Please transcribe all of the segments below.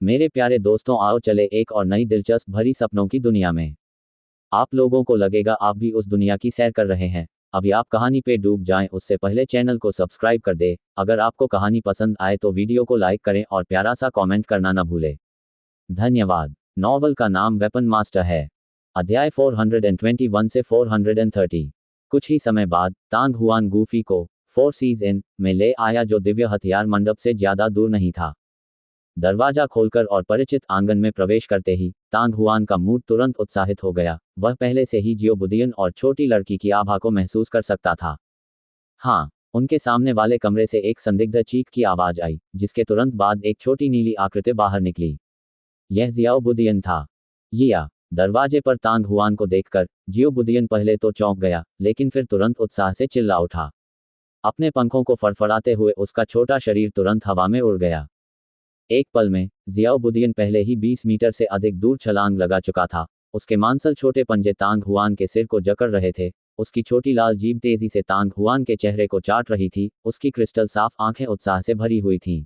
मेरे प्यारे दोस्तों, आओ चले एक और नई दिलचस्प भरी सपनों की दुनिया में। आप लोगों को लगेगा आप भी उस दुनिया की सैर कर रहे हैं। अभी आप कहानी पे डूब जाएं उससे पहले चैनल को सब्सक्राइब कर दे। अगर आपको कहानी पसंद आए तो वीडियो को लाइक करें और प्यारा सा कमेंट करना न भूलें। धन्यवाद। नॉवल का नाम वेपन मास्टर है। अध्याय 421 से 430। कुछ ही समय बाद तांग हुआन गूफी को फोर सीज इन में ले आया, जो दिव्य हथियार मंडप से ज्यादा दूर नहीं था। दरवाजा खोलकर और परिचित आंगन में प्रवेश करते ही तांग हुआन का मूड तुरंत उत्साहित हो गया। वह पहले से ही जियो बुदियन और छोटी लड़की की आभा को महसूस कर सकता था। हाँ, उनके सामने वाले कमरे से एक संदिग्ध चीख की आवाज आई, जिसके तुरंत बाद एक छोटी नीली आकृति बाहर निकली। यह जियाओ बुदियन था। यिया। दरवाजे पर तांग हुआन को देखकर जियो बुदियन पहले तो चौंक गया, लेकिन फिर तुरंत उत्साह से चिल्ला उठा। अपने पंखों को फड़फड़ाते हुए उसका छोटा शरीर तुरंत हवा में उड़ गया। एक पल में जियाओ बुदियन पहले ही 20 मीटर से अधिक दूर छलांग लगा चुका था। उसके मांसल छोटे पंजे तांग हुआन के सिर को जकड़ रहे थे। उसकी छोटी लाल जीभ तेजी से तांग हुआन के चेहरे को चाट रही थी। उसकी क्रिस्टल साफ आंखें उत्साह से भरी हुई थीं।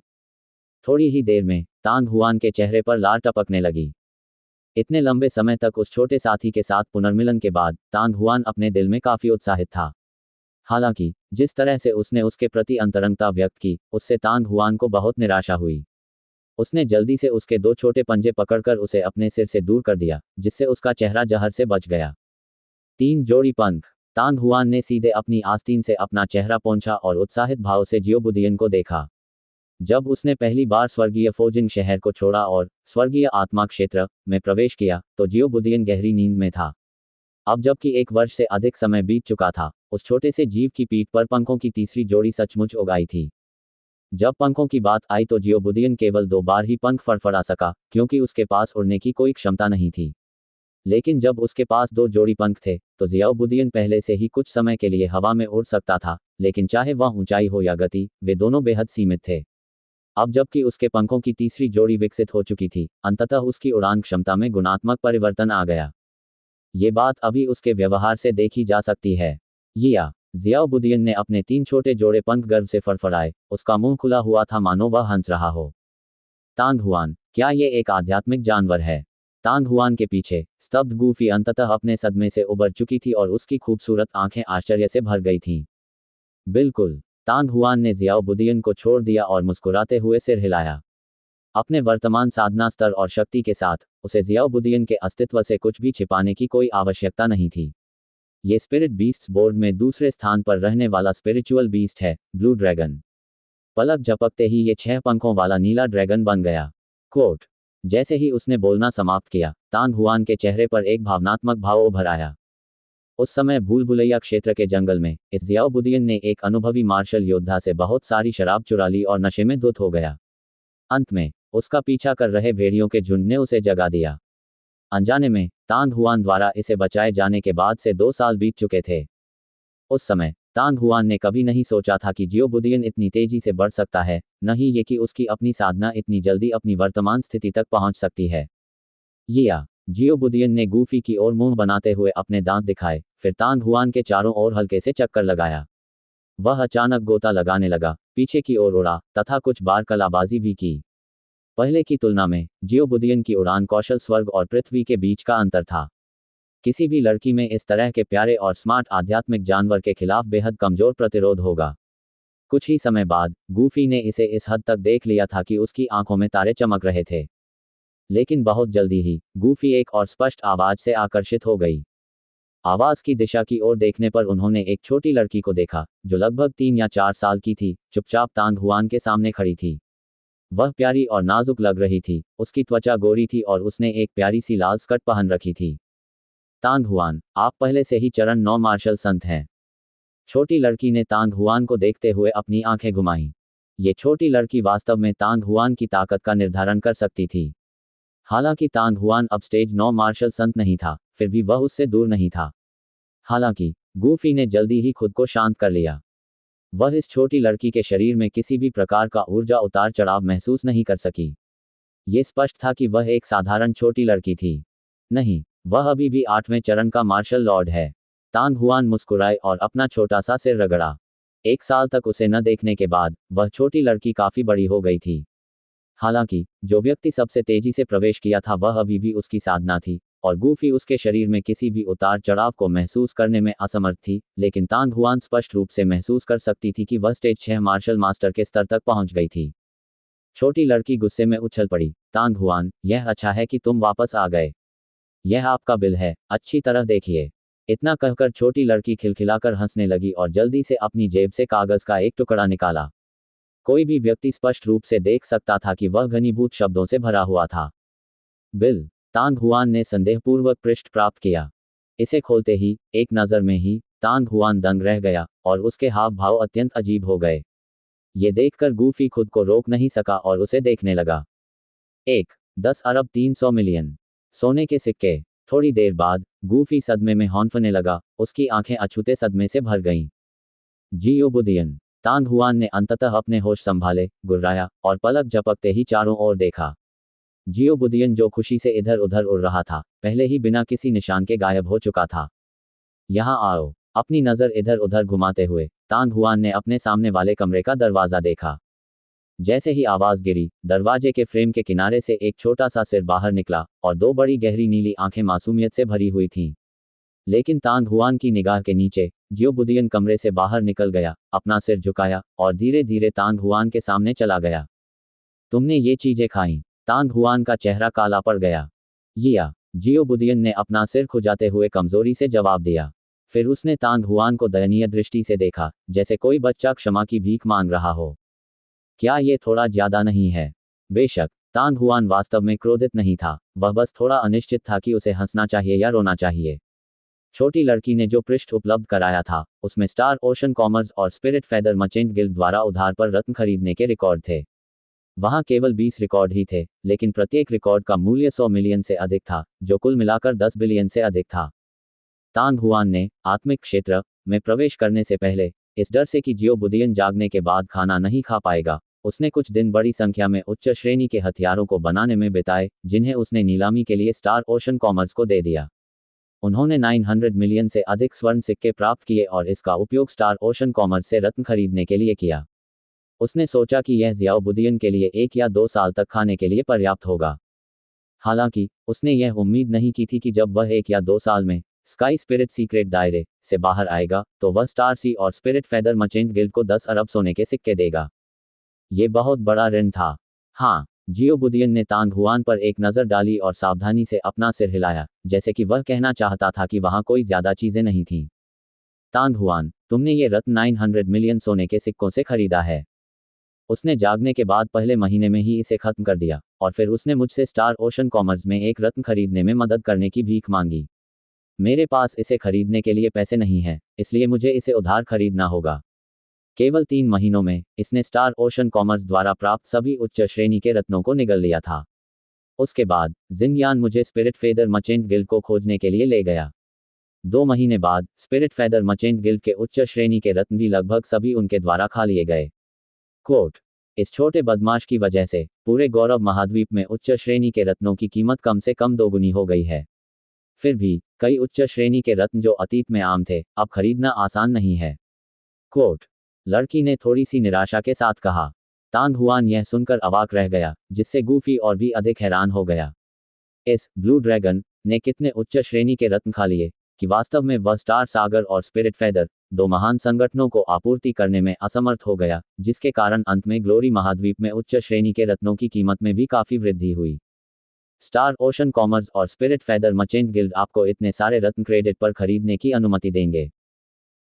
थोड़ी ही देर में तांग हुआन के चेहरे पर लार टपकने लगी। इतने लंबे समय तक उस छोटे साथी के साथ पुनर्मिलन के बाद तांग हुआन अपने दिल में काफी उत्साहित था। हालांकि जिस तरह से उसने उसके प्रति अंतरंगता व्यक्त की, उससे तांग हुआन को बहुत निराशा हुई। उसने जल्दी से उसके दो छोटे पंजे पकड़कर उसे अपने सिर से दूर कर दिया, जिससे उसका चेहरा जहर से बच गया। 3 जोड़ी पंख। तांग हुआन ने सीधे अपनी आस्तीन से अपना चेहरा पोंछा और उत्साहित भाव से जियो बुदियन को देखा। जब उसने पहली बार स्वर्गीय फोजिंग शहर को छोड़ा और स्वर्गीय आत्मा क्षेत्र में प्रवेश किया, तो जियो बुदियन गहरी नींद में था। अब जबकि 1 वर्ष से अधिक समय बीत चुका था, उस छोटे से जीव की पीठ पर पंखों की तीसरी जोड़ी सचमुच उग आई थी। जब पंखों की बात आई तो जियो बुदियन केवल 2 बार ही पंख फड़फड़ा सका, क्योंकि उसके पास उड़ने की कोई क्षमता नहीं थी। लेकिन जब उसके पास 2 जोड़ी पंख थे, तो जियाओ बुदियन पहले से ही कुछ समय के लिए हवा में उड़ सकता था, लेकिन चाहे वह ऊंचाई हो या गति, वे दोनों बेहद सीमित थे। अब जबकि उसके पंखों की तीसरी जोड़ी विकसित हो चुकी थी, अंततः उसकी उड़ान क्षमता में गुणात्मक परिवर्तन आ गया। ये बात अभी उसके व्यवहार से देखी जा सकती है। यिया। जियाओ बुदियन ने अपने 3 छोटे जोड़े पंख गर्व से फड़फड़ाए। उसका मुंह खुला हुआ था, मानो वह हंस रहा हो। तांग हुआन, क्या ये एक आध्यात्मिक जानवर है? तांग हुआन के पीछे स्तब्ध गूफी अंततः अपने सदमे से उबर चुकी थी और उसकी खूबसूरत आंखें आश्चर्य से भर गई थीं। बिल्कुल। तांग हुआन ने जियाओ बुदियन को छोड़ दिया और मुस्कुराते हुए सिर हिलाया। अपने वर्तमान साधना स्तर और शक्ति के साथ उसे जियाओ बुदियन के अस्तित्व से कुछ भी छिपाने की कोई आवश्यकता नहीं थी। ये स्पिरिट बीस्ट्स बोर्ड में दूसरे स्थान पर रहने वाला स्पिरिचुअल बीस्ट है, ब्लू ड्रैगन। पलक झपकते ही ये 6 पंखों वाला नीला ड्रैगन बन गया। कोट। जैसे ही उसने बोलना समाप्त किया, तांग हुआन के चेहरे पर एक भावनात्मक भाव उभर आया। उस समय भूल भुलैया क्षेत्र के जंगल में इस जियाओ बुदियन ने एक अनुभवी मार्शल योद्धा से बहुत सारी शराब चुरा ली और नशे में धुत हो गया। अंत में उसका पीछा कर रहे भेड़ियों के झुंड ने उसे जगा दिया। अनजाने में तांग हुआन द्वारा इसे बचाए जाने के बाद से 2 साल बीत चुके थे। उस समय तांग हुआन ने कभी नहीं सोचा था कि जियो बुदियन इतनी तेजी से बढ़ सकता है, न ही ये कि उसकी अपनी साधना इतनी जल्दी अपनी वर्तमान स्थिति तक पहुंच सकती है। यिया। जियो बुदियन ने गूफी की ओर मुंह बनाते हुए अपने दांत दिखाए, फिर तांग हुआन के चारों ओर हल्के से चक्कर लगाया। वह अचानक गोता लगाने लगा, पीछे की ओर उड़ा तथा कुछ बार कलाबाजी भी की। पहले की तुलना में जियो बुदियन की उड़ान कौशल स्वर्ग और पृथ्वी के बीच का अंतर था। किसी भी लड़की में इस तरह के प्यारे और स्मार्ट आध्यात्मिक जानवर के खिलाफ बेहद कमजोर प्रतिरोध होगा। कुछ ही समय बाद गूफी ने इसे इस हद तक देख लिया था कि उसकी आंखों में तारे चमक रहे थे। लेकिन बहुत जल्दी ही गूफी एक और स्पष्ट आवाज से आकर्षित हो गई। आवाज की दिशा की ओर देखने पर उन्होंने एक छोटी लड़की को देखा, जो लगभग 3 या 4 साल की थी, चुपचाप तांग हुआन के सामने खड़ी थी। वह प्यारी और नाजुक लग रही थी। उसकी त्वचा गोरी थी और उसने एक प्यारी सी लाल स्कर्ट पहन रखी थी। तांग हुआन, आप पहले से ही चरण 9 मार्शल संत हैं। छोटी लड़की ने तांग हुआन को देखते हुए अपनी आंखें घुमाईं। ये छोटी लड़की वास्तव में तांग हुआन की ताकत का निर्धारण कर सकती थी। हालांकि तांग हुआन अब स्टेज 9 मार्शल संत नहीं था, फिर भी वह उससे दूर नहीं था। हालांकि गूफी ने जल्दी ही खुद को शांत कर लिया। वह इस छोटी लड़की के शरीर में किसी भी प्रकार का ऊर्जा उतार चढ़ाव महसूस नहीं कर सकी। ये स्पष्ट था कि वह एक साधारण छोटी लड़की थी। नहीं, वह अभी भी 8वें चरण का मार्शल लॉर्ड है। तांग हुआन मुस्कुराए और अपना छोटा सा सिर रगड़ा। 1 साल तक उसे न देखने के बाद वह छोटी लड़की काफी बड़ी हो गई थी। हालांकि जो व्यक्ति सबसे तेजी से प्रवेश किया था वह अभी भी उसकी साधना थी, और गूफी उसके शरीर में किसी भी उतार चढ़ाव को महसूस करने में असमर्थ थी, लेकिन तांग हुआन स्पष्ट रूप से महसूस कर सकती थी कि वह स्टेज 6 मार्शल मास्टर के स्तर तक पहुंच गई थी। छोटी लड़की गुस्से में उछल पड़ी। तांग हुआन, यह अच्छा है कि तुम वापस आ गए। यह आपका बिल है, अच्छी तरह देखिए। इतना कहकर छोटी लड़की खिलखिलाकर हंसने लगी और जल्दी से अपनी जेब से कागज का एक टुकड़ा निकाला। कोई भी व्यक्ति स्पष्ट रूप से देख सकता था कि वह घनीभूत शब्दों से भरा हुआ था। बिल। तांग हुआन ने संदेहपूर्वक पृष्ठ प्राप्त किया। इसे खोलते ही, एक नज़र में ही, तांग हुआन दंग रह गया, और उसके हाव भाव अत्यंत अजीब हो गए। ये देखकर गूफी खुद को रोक नहीं सका और उसे देखने लगा। 10 अरब 300 मिलियन सोने के सिक्के। थोड़ी देर बाद गूफी सदमे में हौंफने लगा, उसकी आंखें अछूते सदमे से भर गईं। जियो बुदियन। तांग हुआन ने अंततः अपने होश संभाले, गुर्राया, और पलक झपकते ही चारों ओर देखा। जियो बुदियन, जो खुशी से इधर उधर उड़ रहा था, पहले ही बिना किसी निशान के गायब हो चुका था। यहाँ आओ। अपनी नज़र इधर उधर घुमाते हुए तांग हुआन ने अपने सामने वाले कमरे का दरवाज़ा देखा। जैसे ही आवाज़ गिरी, दरवाजे के फ्रेम के किनारे से एक छोटा सा सिर बाहर निकला, और दो बड़ी गहरी नीली आंखें मासूमियत से भरी हुई थीं। लेकिन तांग हुआन की निगाह के नीचे जियो बुदियन कमरे से बाहर निकल गया, अपना सिर झुकाया, और धीरे धीरे तांग हुआन के सामने चला गया। तुमने ये चीज़ें खाईं? तांग हुआन का चेहरा काला पड़ गया। या जियो बुदियन ने अपना सिर खुजाते हुए कमजोरी से जवाब दिया। फिर उसने तांग हुआन को दयनीय दृष्टि से देखा, जैसे कोई बच्चा क्षमा की भीख मांग रहा हो। क्या ये थोड़ा ज्यादा नहीं है? बेशक, तांग हुआन वास्तव में क्रोधित नहीं था, वह बस थोड़ा अनिश्चित था कि उसे हंसना चाहिए या रोना चाहिए। छोटी लड़की ने जो पृष्ठ उपलब्ध कराया था, उसमें स्टार ओशन कॉमर्स और स्पिरिट फेदर मर्चेंट गिल्ड द्वारा उधार पर रत्न खरीदने के रिकॉर्ड थे। वहां केवल 20 रिकॉर्ड ही थे, लेकिन प्रत्येक रिकॉर्ड का मूल्य 100 मिलियन से अधिक था, जो कुल मिलाकर 10 बिलियन से अधिक था। तांग हुआन ने आत्मिक क्षेत्र में प्रवेश करने से पहले, इस डर से कि जियो बुदियन जागने के बाद खाना नहीं खा पाएगा, उसने कुछ दिन बड़ी संख्या में उच्च श्रेणी के हथियारों को बनाने में बिताए, जिन्हें उसने नीलामी के लिए स्टार ओशन कॉमर्स को दे दिया। उन्होंने 900 मिलियन से अधिक स्वर्ण सिक्के प्राप्त किए और इसका उपयोग स्टार ओशन कॉमर्स से रत्न खरीदने के लिए किया। उसने सोचा कि यह जियाओ बुदियन के लिए 1 या 2 साल तक खाने के लिए पर्याप्त होगा। हालांकि उसने यह उम्मीद नहीं की थी कि जब वह 1 या 2 साल में स्काई स्पिरिट सीक्रेट दायरे से बाहर आएगा, तो वह स्टार सी और स्पिरिट फेदर मर्चेंट गिल्ड को 10 अरब सोने के सिक्के देगा। ये बहुत बड़ा ऋण था। हाँ। जियो बुदियन ने तांग हुआन पर एक नज़र डाली और सावधानी से अपना सिर हिलाया, जैसे कि वह कहना चाहता था कि वहां कोई ज्यादा चीजें नहीं थीं। तांग हुआन, तुमने ये रत्न 900 मिलियन सोने के सिक्कों से खरीदा है। उसने जागने के बाद पहले महीने में ही इसे खत्म कर दिया, और फिर उसने मुझसे स्टार ओशन कॉमर्स में एक रत्न खरीदने में मदद करने की भीख मांगी। मेरे पास इसे खरीदने के लिए पैसे नहीं हैं, इसलिए मुझे इसे उधार खरीदना होगा। केवल 3 महीनों में इसने स्टार ओशन कॉमर्स द्वारा प्राप्त सभी उच्च श्रेणी के रत्नों को निगल लिया था। उसके बाद जिंगयान मुझे स्पिरिट फेदर मर्चेंट गिल्ड को खोजने के लिए ले गया। 2 महीने बाद स्पिरिट फेदर मर्चेंट गिल्ड के उच्च श्रेणी के रत्न भी लगभग सभी उनके द्वारा खा लिए गए। कोट। इस छोटे बदमाश की वजह से पूरे गौरव महाद्वीप में उच्च श्रेणी के रत्नों की कीमत कम से कम दोगुनी हो गई है। फिर भी कई उच्च श्रेणी के रत्न जो अतीत में आम थे, अब खरीदना आसान नहीं है। कोट। लड़की ने थोड़ी सी निराशा के साथ कहा। तांग हुआन यह सुनकर अवाक रह गया, जिससे गूफी और भी अधिक हैरान हो गया। इस ब्लू ड्रैगन ने कितने उच्च श्रेणी के रत्न खा लिए कि वास्तव में वह स्टार सागर और स्पिरिट फेदर, 2 महान संगठनों को आपूर्ति करने में असमर्थ हो गया, जिसके कारण अंत में ग्लोरी महाद्वीप में उच्च श्रेणी के रत्नों की कीमत में भी काफी वृद्धि हुई। स्टार ओशन कॉमर्स और स्पिरिट फेदर मर्चेंट गिल्ड आपको इतने सारे रत्न क्रेडिट पर खरीदने की अनुमति देंगे।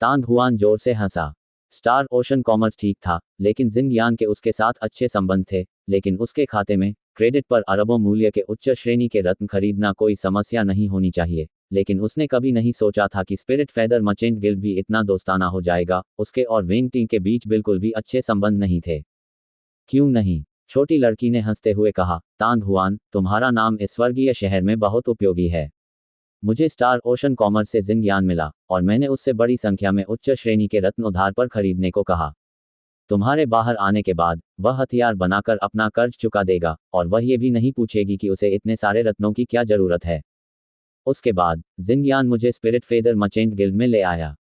तांग हुआन जोर से हंसा। स्टार ओशन कॉमर्स ठीक था, लेकिन जिंगयान के उसके साथ अच्छे संबंध थे, लेकिन उसके खाते में क्रेडिट पर अरबों मूल्य के उच्च श्रेणी के रत्न खरीदना कोई समस्या नहीं होनी चाहिए। लेकिन उसने कभी नहीं सोचा था कि स्पिरिट फेदर मर्चेंट गिल्ड भी इतना दोस्ताना हो जाएगा। उसके और वेंग टी के बीच बिल्कुल भी अच्छे संबंध नहीं थे। क्यों नहीं? छोटी लड़की ने हंसते हुए कहा। तांग हुआन, तुम्हारा नाम इस स्वर्गीय शहर में बहुत उपयोगी है। मुझे स्टार ओशन कॉमर्स से जिंगयान मिला, और मैंने उससे बड़ी संख्या में उच्च श्रेणी के रत्न उधार पर खरीदने को कहा। तुम्हारे बाहर आने के बाद वह हथियार बनाकर अपना कर्ज चुका देगा, और वह ये भी नहीं पूछेगी कि उसे इतने सारे रत्नों की क्या जरूरत है। उसके बाद जिंगयान मुझे स्पिरिट फेदर मर्चेंट गिल्ड में ले आया।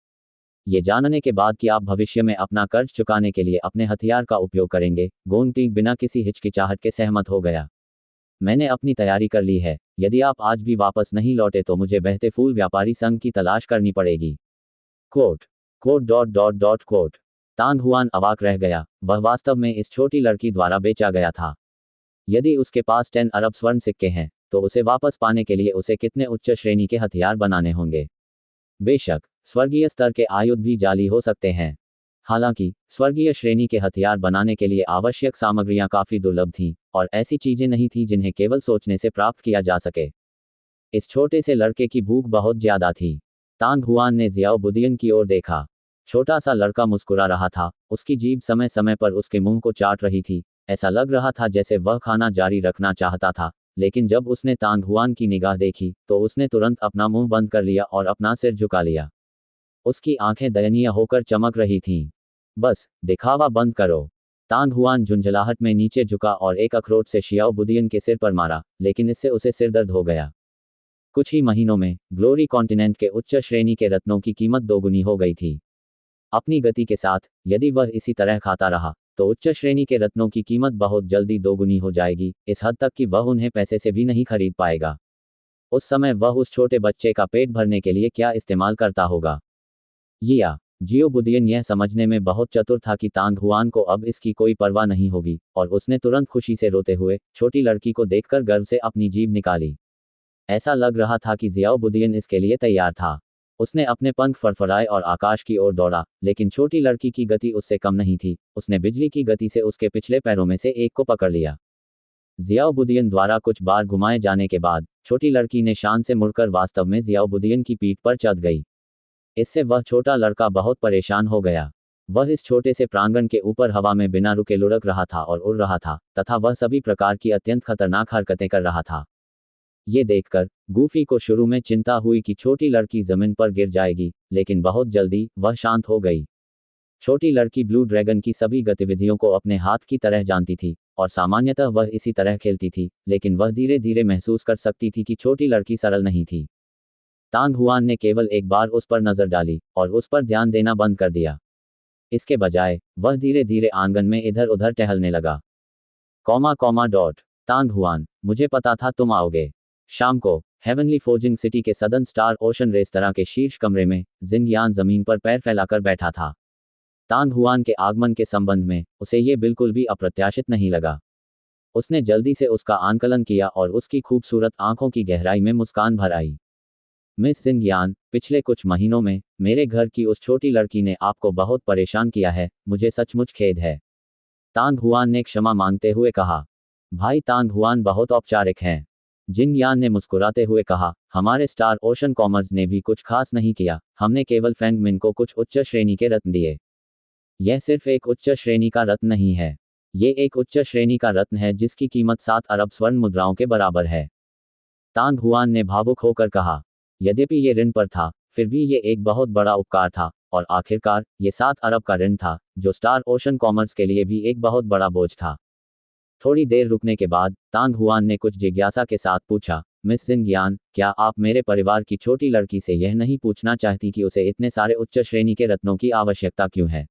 ये जानने के बाद कि आप भविष्य में अपना कर्ज चुकाने के लिए अपने हथियार का उपयोग करेंगे, गोंगटिंग बिना किसी हिचकिचाहट के सहमत हो गया। मैंने अपनी तैयारी कर ली है। यदि आप आज भी वापस नहीं लौटे तो मुझे बहते फूल व्यापारी संघ की तलाश करनी पड़ेगी। Quote quote dot dot dot quote. Tang Huan अवाक रह गया। वह वास्तव में इस छोटी लड़की द्वारा बेचा गया था। यदि उसके पास 10 अरब स्वर्ण सिक्के हैं, तो उसे वापस पाने के लिए उसे कितने उच्च श्रेणी के हथियार बनाने होंगे। बेशक, स्वर्गीय स्तर के आयुध भी जाली हो सकते हैं। हालांकि स्वर्गीय श्रेणी के हथियार बनाने के लिए आवश्यक सामग्रियां काफी दुर्लभ थीं, और ऐसी चीजें नहीं थीं जिन्हें केवल सोचने से प्राप्त किया जा सके। इस छोटे से लड़के की भूख बहुत ज्यादा थी। तांग हुआन ने जियाओ बुदियन की ओर देखा। छोटा सा लड़का मुस्कुरा रहा था, उसकी जीभ समय समय पर उसके मुंह को चाट रही थी। ऐसा लग रहा था जैसे वह खाना जारी रखना चाहता था, लेकिन जब उसने तांग हुआन की निगाह देखी तो उसने तुरंत अपना मुंह बंद कर लिया और अपना सिर झुका लिया। उसकी आंखें दयनीय होकर चमक रही थीं। बस, दिखावा बंद करो। तांग हुआन झुंझलाहट में नीचे झुका और एक अखरोट से शियाओ बुदियन के सिर पर मारा, लेकिन इससे उसे सिरदर्द हो गया। कुछ ही महीनों में ग्लोरी कॉन्टिनेंट के उच्च श्रेणी के रत्नों की कीमत दोगुनी हो गई थी। अपनी गति के साथ यदि वह इसी तरह खाता रहा तो उच्च श्रेणी के रत्नों की कीमत बहुत जल्दी दोगुनी हो जाएगी, इस हद तक कि वह उन्हें पैसे से भी नहीं खरीद पाएगा। उस समय वह उस छोटे बच्चे का पेट भरने के लिए क्या इस्तेमाल करता होगा। जियो बुदियन यह समझने में बहुत चतुर था कि तांग हुआन को अब इसकी कोई परवाह नहीं होगी, और उसने तुरंत खुशी से रोते हुए छोटी लड़की को देखकर गर्व से अपनी जीभ निकाली। ऐसा लग रहा था कि जियाओ बुदियन इसके लिए तैयार था। उसने अपने पंख फड़फड़ाए और आकाश की ओर दौड़ा, लेकिन छोटी लड़की की गति उससे कम नहीं थी। उसने बिजली की गति से उसके पिछले पैरों में से एक को पकड़ लिया। जियाओ बुदियन द्वारा कुछ बार घुमाए जाने के बाद छोटी लड़की ने शान से मुड़कर वास्तव में जियाओ बुदियन की पीठ पर चढ़ गई। इससे वह छोटा लड़का बहुत परेशान हो गया। वह इस छोटे से प्रांगण के ऊपर हवा में बिना रुके लुढ़क रहा था और उड़ रहा था, तथा वह सभी प्रकार की अत्यंत खतरनाक हरकतें कर रहा था। ये देखकर गूफी को शुरू में चिंता हुई कि छोटी लड़की जमीन पर गिर जाएगी, लेकिन बहुत जल्दी वह शांत हो गई। छोटी लड़की ब्लू ड्रैगन की सभी गतिविधियों को अपने हाथ की तरह जानती थी, और सामान्यतः वह इसी तरह खेलती थी, लेकिन वह धीरे धीरे महसूस कर सकती थी कि छोटी लड़की सरल नहीं थी। तांग हुआन ने केवल एक बार उस पर नजर डाली और उस पर ध्यान देना बंद कर दिया। इसके बजाय वह धीरे धीरे आंगन में इधर उधर टहलने लगा। तांग हुआन, मुझे पता था तुम आओगे। शाम को हेवनली फोर्जिंग सिटी के सदर्न स्टार ओशन रेस्तरां के शीर्ष कमरे में जिंग यान जमीन पर पैर फैलाकर बैठा था। तांग हुआन के आगमन के संबंध में उसे ये बिल्कुल भी अप्रत्याशित नहीं लगा। उसने जल्दी से उसका आंकलन किया और उसकी खूबसूरत आंखों की गहराई में मुस्कान भर आई। मिस जिंग यान, पिछले कुछ महीनों में मेरे घर की उस छोटी लड़की ने आपको बहुत परेशान किया है, मुझे सचमुच खेद है। तांग हुआन ने क्षमा मांगते हुए कहा। भाई तांग हुआन बहुत औपचारिक हैं। जिंग यान ने मुस्कुराते हुए कहा, हमारे स्टार ओशन कॉमर्स ने भी कुछ खास नहीं किया, हमने केवल फेंग मिन को कुछ उच्च श्रेणी के रत्न दिए। यह सिर्फ एक उच्च श्रेणी का रत्न नहीं है, ये एक उच्च श्रेणी का रत्न है जिसकी कीमत 7 अरब स्वर्ण मुद्राओं के बराबर है। तांग हुआन ने भावुक होकर कहा, यद्यपि ये ऋण पर था, फिर भी ये एक बहुत बड़ा उपकार था, और आखिरकार ये 7 अरब का ऋण था, जो स्टार ओशन कॉमर्स के लिए भी एक बहुत बड़ा बोझ था। थोड़ी देर रुकने के बाद तांग हुआन ने कुछ जिज्ञासा के साथ पूछा, मिस जिंग यान, क्या आप मेरे परिवार की छोटी लड़की से यह नहीं पूछना चाहती कि उसे इतने सारे उच्च श्रेणी के रत्नों की आवश्यकता क्यों है?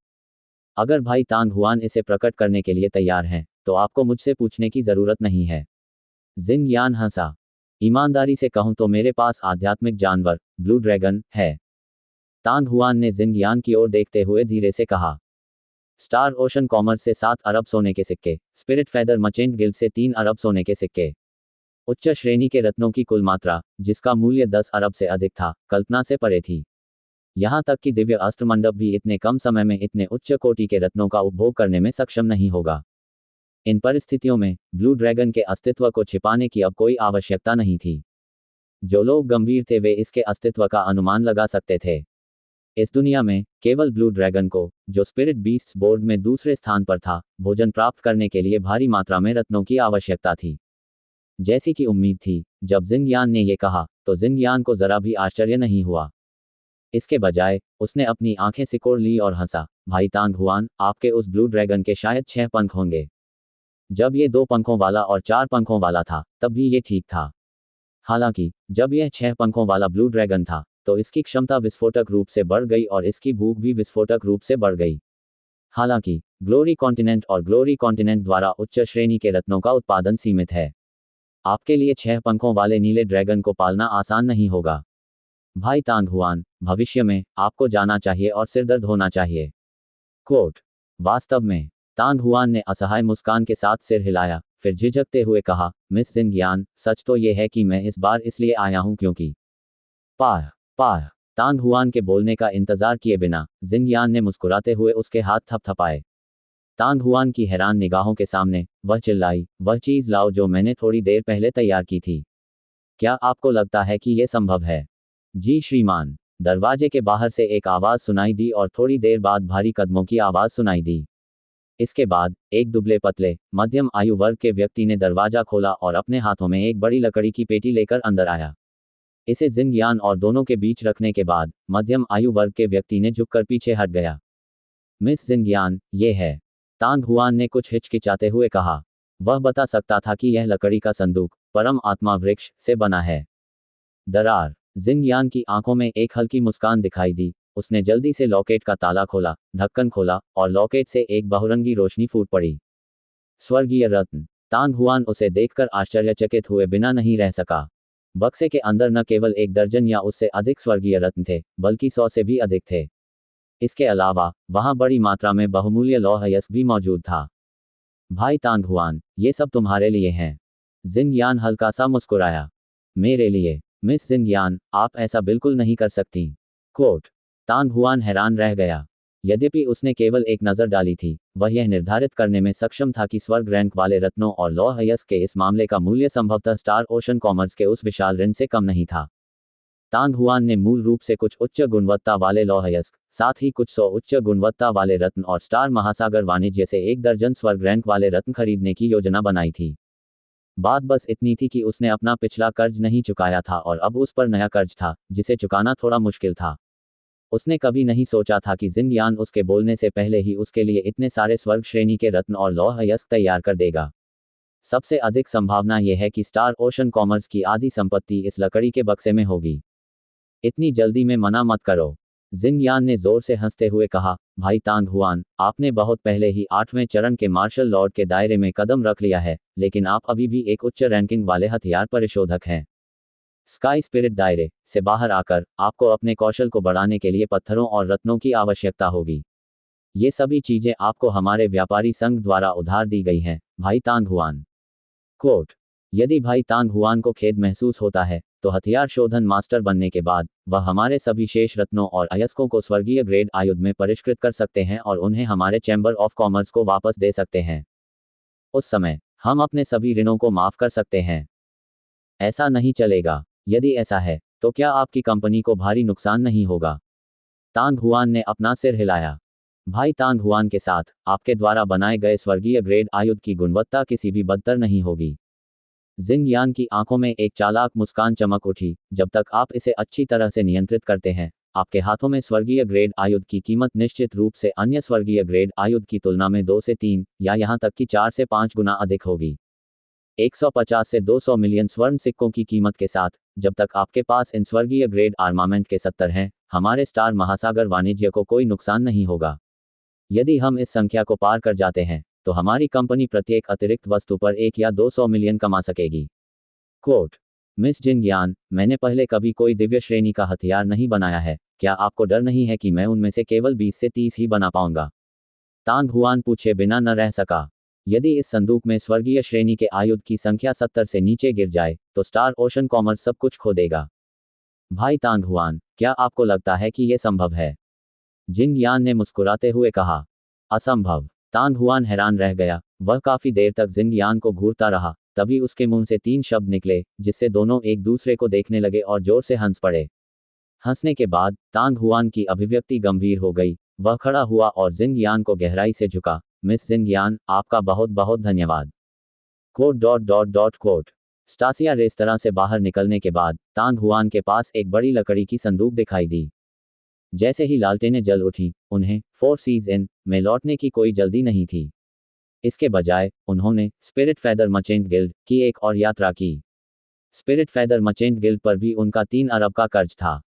अगर भाई तांग हुआन इसे प्रकट करने के लिए तैयार हैं, तो आपको मुझसे पूछने की जरूरत नहीं है। जिंग यान हंसा। ईमानदारी से कहूं तो मेरे पास आध्यात्मिक जानवर ब्लू ड्रैगन है। तांग हुआन ने जिंग यान की ओर देखते हुए धीरे से कहा। स्टार ओशन कॉमर्स से 7 अरब सोने के सिक्के, स्पिरिट फेदर मर्चेंट गिल्ड से 3 अरब सोने के सिक्के। उच्च श्रेणी के रत्नों की कुल मात्रा, जिसका मूल्य 10 अरब से अधिक था, कल्पना से परे थी। यहां तक कि दिव्य अस्त्र मंडप भी इतने कम समय में इतने उच्च कोटि के रत्नों का उपभोग करने में सक्षम नहीं होगा। इन परिस्थितियों में ब्लू ड्रैगन के अस्तित्व को छिपाने की अब कोई आवश्यकता नहीं थी। जो लोग गंभीर थे वे इसके अस्तित्व का अनुमान लगा सकते थे। इस दुनिया में केवल ब्लू ड्रैगन को, जो स्पिरिट बीस्ट्स बोर्ड में दूसरे स्थान पर था, भोजन प्राप्त करने के लिए भारी मात्रा में रत्नों की आवश्यकता थी। जैसी कि उम्मीद थी, जब जिंग यान ने यह कहा तो जिंग यान को जरा भी आश्चर्य नहीं हुआ। इसके बजाय उसने अपनी आंखें सिकोड़ ली और हंसा। भाई तांग हुआन, आपके उस ब्लू ड्रैगन के शायद 6 पंख होंगे। जब ये 2 पंखों वाला और 4 पंखों वाला था, तब भी ये ठीक था। हालांकि जब यह 6 पंखों वाला ब्लू ड्रैगन था, तो इसकी क्षमता विस्फोटक रूप से बढ़ गई और इसकी भूख भी विस्फोटक रूप से बढ़ गई। हालांकि ग्लोरी कॉन्टिनेंट और ग्लोरी कॉन्टिनेंट द्वारा उच्च श्रेणी के रत्नों का उत्पादन सीमित है। आपके लिए 6 पंखों वाले नीले ड्रैगन को पालना आसान नहीं होगा। भाई तांग हुआन, भविष्य में आपको जाना चाहिए और सिरदर्द होना चाहिए। कोट। वास्तव में, तांग हुआन ने असहाय मुस्कान के साथ सिर हिलाया, फिर झिझकते हुए कहा, मिस जिंगयान, सच तो ये है कि मैं इस बार इसलिए आया हूं क्योंकि पाह पाह। तांग हुआन के बोलने का इंतजार किए बिना जिंगयान ने मुस्कुराते हुए उसके हाथ थपथपाए। तांग हुआन की हैरान निगाहों के सामने वह चिल्लाई, वह चीज लाओ जो मैंने थोड़ी देर पहले तैयार की थी। क्या आपको लगता है कि यह संभव है? जी श्रीमान। दरवाजे के बाहर से एक आवाज सुनाई दी और थोड़ी देर बाद भारी कदमों की आवाज सुनाई दी। इसके बाद एक दुबले पतले मध्यम आयु वर्ग के व्यक्ति ने दरवाजा खोला और अपने हाथों में एक बड़ी लकड़ी की पेटी लेकर अंदर आया। इसे जिंगयान और दोनों के बीच रखने के बाद मध्यम आयु वर्ग के व्यक्ति ने झुककर पीछे हट गया। मिस जिंगयान, ये है, तांग हुआन ने कुछ हिचकिचाते हुए कहा। वह बता सकता था कि यह लकड़ी का संदूक परम आत्मा वृक्ष से बना है। दरार। जिंगयान की आंखों में एक हल्की मुस्कान दिखाई दी। उसने जल्दी से लॉकेट का ताला खोला, ढक्कन खोला और लॉकेट से एक बहुरंगी रोशनी फूट पड़ी। स्वर्गीय रत्न। तांग हुआन उसे देखकर आश्चर्यचकित हुए बिना नहीं रह सका। बक्से के अंदर न केवल 1 दर्जन या उससे अधिक स्वर्गीय रत्न थे, बल्कि 100 से भी अधिक थे। इसके अलावा वहां बड़ी मात्रा में बहुमूल्य लौह अयस्क भी मौजूद था। भाई तांग हुआन, ये सब तुम्हारे लिए हैं। जिंगयान हल्का सा मुस्कुराया। मेरे लिए? मिस जिंगयान, आप ऐसा बिल्कुल नहीं कर सकती। कोट। तांग हुआन हैरान रह गया। यद्यपि उसने केवल एक नज़र डाली थी, वह यह निर्धारित करने में सक्षम था कि स्वर्ग रैंक वाले रत्नों और लौह अयस्क के इस मामले का मूल्य संभवतः स्टार ओशन कॉमर्स के उस विशाल ऋण से कम नहीं था। तांग हुआन ने मूल रूप से कुछ उच्च गुणवत्ता वाले लौह अयस्क, साथ ही कुछ 100 उच्च गुणवत्ता वाले रत्न और स्टार महासागर वाणिज्य से 1 दर्जन स्वर्ग रैंक वाले रत्न खरीदने की योजना बनाई थी। बात बस इतनी थी कि उसने अपना पिछला कर्ज नहीं चुकाया था और अब उस पर नया कर्ज था, जिसे चुकाना थोड़ा मुश्किल था। उसने कभी नहीं सोचा था कि जिंगयान उसके बोलने से पहले ही उसके लिए इतने सारे स्वर्ग श्रेणी के रत्न और लौह अयस्क तैयार कर देगा। सबसे अधिक संभावना यह है कि स्टार ओशन कॉमर्स की आधी संपत्ति इस लकड़ी के बक्से में होगी। इतनी जल्दी में मना मत करो। जिंगयान ने जोर से हंसते हुए कहा, भाई तांग हुआन, आपने बहुत पहले ही 8वें चरण के मार्शल लॉर्ड के दायरे में कदम रख लिया है, लेकिन आप अभी भी एक उच्च रैंकिंग वाले हथियार परिशोधक हैं। स्काई स्पिरिट दायरे से बाहर आकर आपको अपने कौशल को बढ़ाने के लिए पत्थरों और रत्नों की आवश्यकता होगी। ये सभी चीजें आपको हमारे व्यापारी संघ द्वारा उधार दी गई हैं, भाई तांग हुआन। कोट। यदि भाई तांग हुआन को खेद महसूस होता है, तो हथियार शोधन मास्टर बनने के बाद वह हमारे सभी शेष रत्नों और अयस्कों को स्वर्गीय ग्रेड आयुध में परिष्कृत कर सकते हैं और उन्हें हमारे चैम्बर ऑफ कॉमर्स को वापस दे सकते हैं। उस समय हम अपने सभी ऋणों को माफ कर सकते हैं। ऐसा नहीं चलेगा। यदि ऐसा है, तो क्या आपकी कंपनी को भारी नुकसान नहीं होगा? तांग हुआन ने अपना सिर हिलाया। भाई तांग हुआन के साथ आपके द्वारा बनाए गए स्वर्गीय ग्रेड आयुध की गुणवत्ता किसी भी बदतर नहीं होगी। जिंगयान की आंखों में एक चालाक मुस्कान चमक उठी। जब तक आप इसे अच्छी तरह से नियंत्रित करते हैं, आपके हाथों में स्वर्गीय ग्रेड आयुध की कीमत निश्चित रूप से अन्य स्वर्गीय ग्रेड आयुध की तुलना में 2 से 3 या यहां तक कि 4 से 5 गुना अधिक होगी। 150 से 200 मिलियन स्वर्ण सिक्कों की कीमत के साथ, जब तक आपके पास इन स्वर्गीय ग्रेड आर्मामेंट के 70 हैं, हमारे स्टार महासागर वाणिज्य को कोई नुकसान नहीं होगा। यदि हम इस संख्या को पार कर जाते हैं, तो हमारी कंपनी प्रत्येक अतिरिक्त वस्तु पर 1 या 200 मिलियन कमा सकेगी। कोट। मिस जिंगयान, मैंने पहले कभी कोई दिव्य श्रेणी का हथियार नहीं बनाया है। क्या आपको डर नहीं है कि मैं उनमें से केवल 20 से 30 ही बना पाऊंगा? तांग हुआन पूछे बिना न रह सका। यदि इस संदूक में स्वर्गीय श्रेणी के आयुध की संख्या 70 से नीचे गिर जाए, तो स्टार ओशन कॉमर्स सब कुछ खो देगा। भाई तांग हुआन, क्या आपको लगता है कि यह संभव है? जिंगयान ने मुस्कुराते हुए कहा। असंभव। तांग हुआन हैरान रह गया। वह काफी देर तक जिंगयान को घूरता रहा, तभी उसके मुंह से 3 शब्द निकले, जिससे दोनों एक दूसरे को देखने लगे और जोर से हंस पड़े। हंसने के बाद तांग हुआन की अभिव्यक्ति गंभीर हो गई। वह खड़ा हुआ और जिंगयान को गहराई से झुका। मिस जिंगयान, आपका बहुत बहुत धन्यवाद। कोट। स्टासिया रेस्तरां से बाहर निकलने के बाद तांग हुआन के पास एक बड़ी लकड़ी की संदूक दिखाई दी। जैसे ही लालटेनें जल उठी, उन्हें 4 सीज इन में लौटने की कोई जल्दी नहीं थी। इसके बजाय उन्होंने स्पिरिट फेदर मर्चेंट गिल्ड की एक और यात्रा की। स्पिरिट फेदर मर्चेंट गिल्ड पर भी उनका 3 अरब का कर्ज था।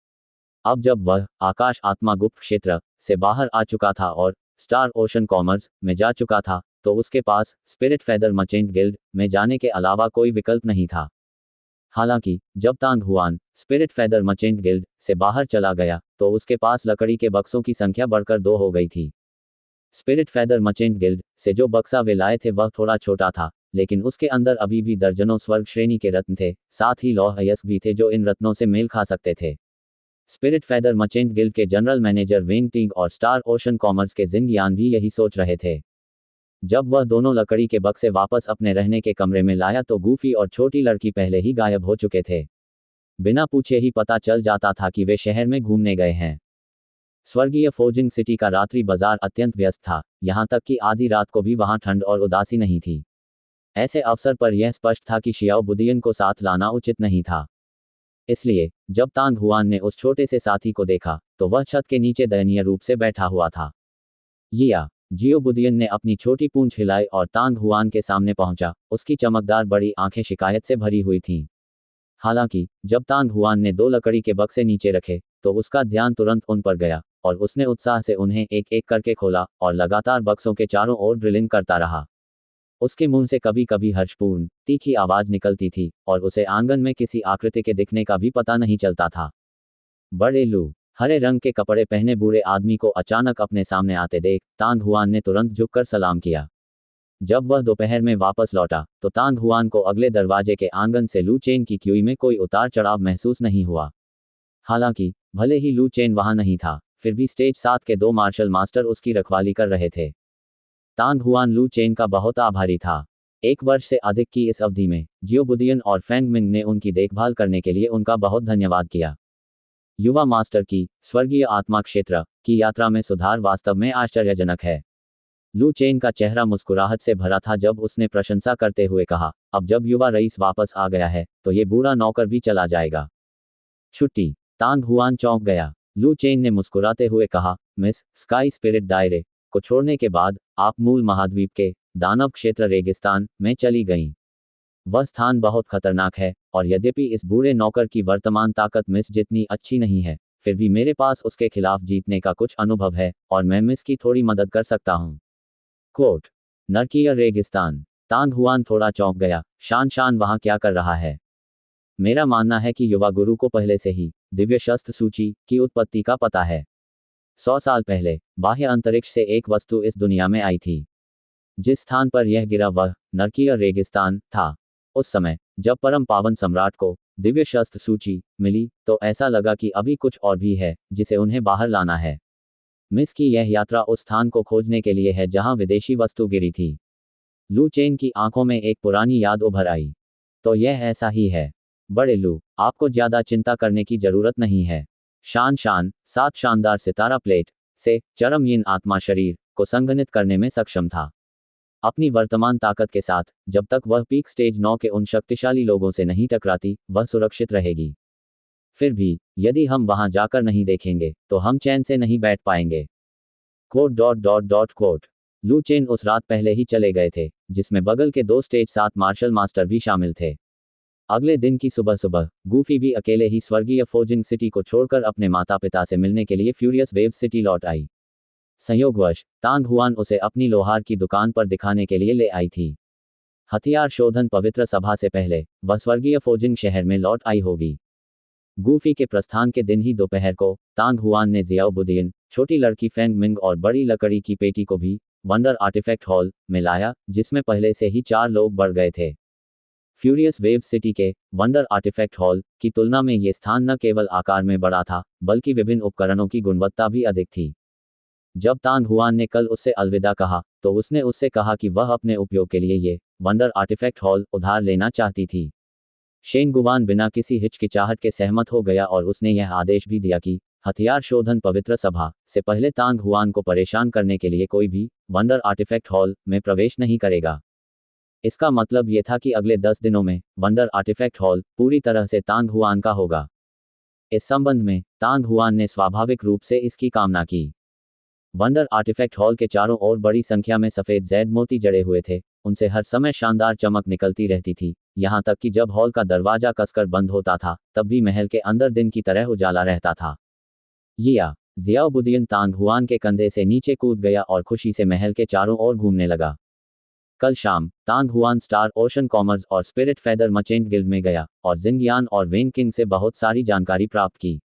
अब जब वह आकाश आत्मा गुप्त क्षेत्र से बाहर आ चुका था और स्टार ओशन कॉमर्स में जा चुका था, तो उसके पास स्पिरिट फेदर मर्चेंट गिल्ड में जाने के अलावा कोई विकल्प नहीं था। हालांकि जब Tang Huan spirit feather merchant guild से बाहर चला गया, तो उसके पास लकड़ी के बक्सों की संख्या बढ़कर 2 हो गई थी। स्पिरिट फेदर मर्चेंट गिल्ड से जो बक्सा वे लाए थे वह थोड़ा छोटा था, लेकिन उसके अंदर अभी भी दर्जनों स्वर्ग श्रेणी के रत्न थे, साथ ही लौह अयस्क भी थे जो इन रत्नों से मेल खा सकते थे। स्पिरिट फेदर मर्चेंट गिल्ड के जनरल मैनेजर वेंग टिंग और स्टार ओशन कॉमर्स के जिंग यान भी यही सोच रहे थे। जब वह दोनों लकड़ी के बक्से वापस अपने रहने के कमरे में लाया तो गूफी और छोटी लड़की पहले ही गायब हो चुके थे। बिना पूछे ही पता चल जाता था कि वे शहर में घूमने गए हैं। स्वर्गीय फोजिंग सिटी का रात्रि बाजार अत्यंत व्यस्त था, यहां तक कि आधी रात को भी वहां ठंड और उदासी नहीं थी। ऐसे अवसर पर यह स्पष्ट था कि शियाओ बुदियन को साथ लाना उचित नहीं था। इसलिए जब तांग हुआन ने उस छोटे से साथी को देखा तो वह छत के नीचे दयनीय रूप से बैठा हुआ था। यिया जियो बुदियन ने अपनी छोटी पूंछ हिलाई और तांग हुआन के सामने पहुंचा। उसकी चमकदार बड़ी आंखें शिकायत से भरी हुई थीं। हालांकि जब तांग हुआन ने 2 लकड़ी के बक्से नीचे रखे तो उसका ध्यान तुरंत उन पर गया और उसने उत्साह से उन्हें एक एक करके खोला और लगातार बक्सों के चारों ओर ड्रिलिंग करता रहा। उसके मुंह से कभी कभी हर्षपूर्ण तीखी आवाज निकलती थी और उसे आंगन में किसी आकृति के दिखने का भी पता नहीं चलता था। बड़े लू हरे रंग के कपड़े पहने बूढ़े आदमी को अचानक अपने सामने आते देख तांग हुआन ने तुरंत झुककर सलाम किया। जब वह दोपहर में वापस लौटा तो तांग हुआन को अगले दरवाजे के आंगन से लू चेन की क्यूई में कोई उतार चढ़ाव महसूस नहीं हुआ। हालांकि भले ही लू चेन वहां नहीं था, फिर भी स्टेज 7 के 2 मार्शल मास्टर उसकी रखवाली कर रहे थे। तांग हुआन लू चेन का बहुत आभारी था। 1 वर्ष से अधिक की इस अवधि में जियो बुदियन और फेंग मिंग ने उनकी देखभाल करने के लिए उनका बहुत धन्यवाद किया। युवा मास्टर की स्वर्गीय आत्मा क्षेत्र की यात्रा में सुधार वास्तव में आश्चर्यजनक है। लू चेन का चेहरा मुस्कुराहट से भरा था जब उसने प्रशंसा करते हुए कहा, अब जब युवा रईस वापस आ गया है तो ये बूढ़ा नौकर भी चला जाएगा। छुट्टी। तांग हुआन चौंक गया। लू चेन ने मुस्कुराते हुए कहा, मिस स्काई स्पिरिट दायरे को छोड़ने के बाद आप मूल महाद्वीप के दानव क्षेत्र रेगिस्तान में चली गईं। वह स्थान बहुत खतरनाक है और यद्यपि इस बूढ़े नौकर की वर्तमान ताकत मिस जितनी अच्छी नहीं है, फिर भी मेरे पास उसके खिलाफ जीतने का कुछ अनुभव है और मैं मिस की थोड़ी मदद कर सकता हूं। कोट। नरकीय रेगिस्तान। तांग हुआन थोड़ा चौंक गया। शान वहां क्या कर रहा है? मेरा मानना है कि युवा गुरु को पहले से ही दिव्य शस्त्र सूची की उत्पत्ति का पता है। 100 साल पहले बाह्य अंतरिक्ष से एक वस्तु इस दुनिया में आई थी। जिस स्थान पर यह गिरा वह नरकीय रेगिस्तान था। उस समय जब परम पावन सम्राट को दिव्य शस्त्र सूची मिली तो ऐसा लगा कि अभी कुछ और भी है जिसे उन्हें बाहर लाना है। मिस की यह यात्रा उस स्थान को खोजने के लिए है जहां विदेशी वस्तु गिरी थी। लू चेन की आंखों में एक पुरानी याद उभर आई। तो यह ऐसा ही है। बड़े लू, आपको ज्यादा चिंता करने की जरूरत नहीं है। शान 7 शानदार सितारा प्लेट से चरम यिन आत्मा शरीर को संघनित करने में सक्षम था। अपनी वर्तमान ताकत के साथ जब तक वह पीक स्टेज 9 के उन शक्तिशाली लोगों से नहीं टकराती, वह सुरक्षित रहेगी। फिर भी यदि हम वहां जाकर नहीं देखेंगे तो हम चैन से नहीं बैठ पाएंगे। कोट। लू चेन उस रात पहले ही चले गए थे, जिसमें बगल के 2 स्टेज 7 मार्शल मास्टर भी शामिल थे। अगले दिन की सुबह गूफी भी अकेले ही स्वर्गीय फोजिंग सिटी को छोड़कर अपने माता पिता से मिलने के लिए फ्यूरियस वेव सिटी लौट आई। संयोगवश तांग हुआन उसे अपनी लोहार की दुकान पर दिखाने के लिए ले आई थी। हथियार शोधन पवित्र सभा से पहले वह स्वर्गीय फोजिंग शहर में लौट आई होगी। गूफी के प्रस्थान के दिन ही दोपहर को तांग हुआन ने जियाओ बुदियन, छोटी लड़की फेंग मिंग और बड़ी लकड़ी की पेटी को भी वंडर आर्टिफैक्ट हॉल में लाया, जिसमें पहले से ही 4 लोग बढ़ गए थे। फ्यूरियस वेव सिटी के वंडर आर्टिफैक्ट हॉल की तुलना में ये स्थान न केवल आकार में बड़ा था, बल्कि विभिन्न उपकरणों की गुणवत्ता भी अधिक थी। जब तांग हुआन ने कल उससे अलविदा कहा तो उसने उससे कहा कि वह अपने उपयोग के लिए ये वंडर आर्टिफैक्ट हॉल उधार लेना चाहती थी। शेन गुवान बिना किसी हिचकिचाहट के सहमत हो गया और उसने यह आदेश भी दिया कि हथियार शोधन पवित्र सभा से पहले तांग हुआन को परेशान करने के लिए कोई भी वंडर आर्टिफैक्ट हॉल में प्रवेश नहीं करेगा। इसका मतलब यह था कि अगले 10 दिनों में वंडर आर्टिफैक्ट हॉल पूरी तरह से तांग हुआन का होगा। इस संबंध में तांग हुआन ने स्वाभाविक रूप से इसकी कामना की। वंडर आर्टिफैक्ट हॉल के चारों ओर बड़ी संख्या में सफेद जैड मोती जड़े हुए थे। उनसे हर समय शानदार चमक निकलती रहती थी, यहां तक कि जब हॉल का दरवाजा कसकर बंद होता था तब भी महल के अंदर दिन की तरह उजाला रहता था। ज़ियाउद्दीन तांग हुआन के कंधे से नीचे कूद गया और खुशी से महल के चारों ओर घूमने लगा। कल शाम तांग हुआन स्टार ओशन कॉमर्स और स्पिरिट फेदर मर्चेंट गिल्ड में गया और जिंगयान और वेन किंग से बहुत सारी जानकारी प्राप्त की।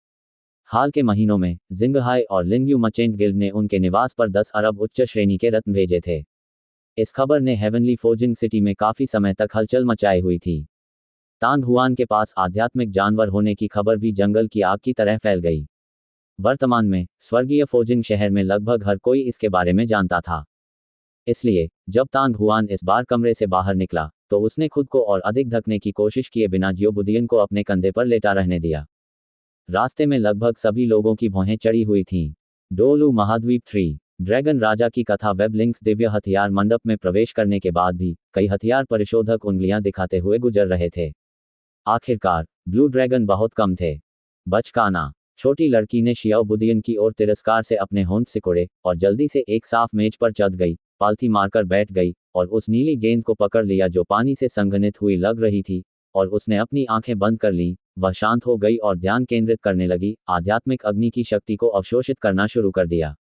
हाल के महीनों में जिंगहाई और लिंगयू मर्चेंट गिल्ड ने उनके निवास पर 10 अरब उच्च श्रेणी के रत्न भेजे थे। इस खबर ने हेवनली फोर्जिंग सिटी में काफी समय तक हलचल मचाई हुई थी। तांग हुआन के पास आध्यात्मिक जानवर होने की खबर भी जंगल की आग की तरह फैल गई। वर्तमान में स्वर्गीय फोर्जिंग शहर में लगभग हर कोई इसके बारे में जानता था। इसलिए जब तांग हुआन इस बार कमरे से बाहर निकला तो उसने खुद को और अधिक ढकने की कोशिश किए बिना ज़ियाउद्दीन को अपने कंधे पर लेटा रहने दिया। रास्ते में लगभग सभी लोगों की भौहें चढ़ी हुई थीं। डोलू महाद्वीप 3 ड्रैगन राजा की कथा वेब लिंक्स दिव्य हथियार मंडप में प्रवेश करने के बाद भी कई हथियार परिशोधक उंगलियां दिखाते हुए गुजर रहे थे। आखिरकार ब्लू ड्रैगन बहुत कम थे। बचकाना, छोटी लड़की ने ज़ियाउद्दीन की ओर तिरस्कार से अपने होंठ सिकोड़े और जल्दी से एक साफ मेज पर चढ़ गई, पालथी मारकर बैठ गई और उस नीली गेंद को पकड़ लिया जो पानी से संघनित हुई लग रही थी, और उसने अपनी आंखें बंद कर लीं। वह शांत हो गई और ध्यान केंद्रित करने लगी, आध्यात्मिक अग्नि की शक्ति को अवशोषित करना शुरू कर दिया।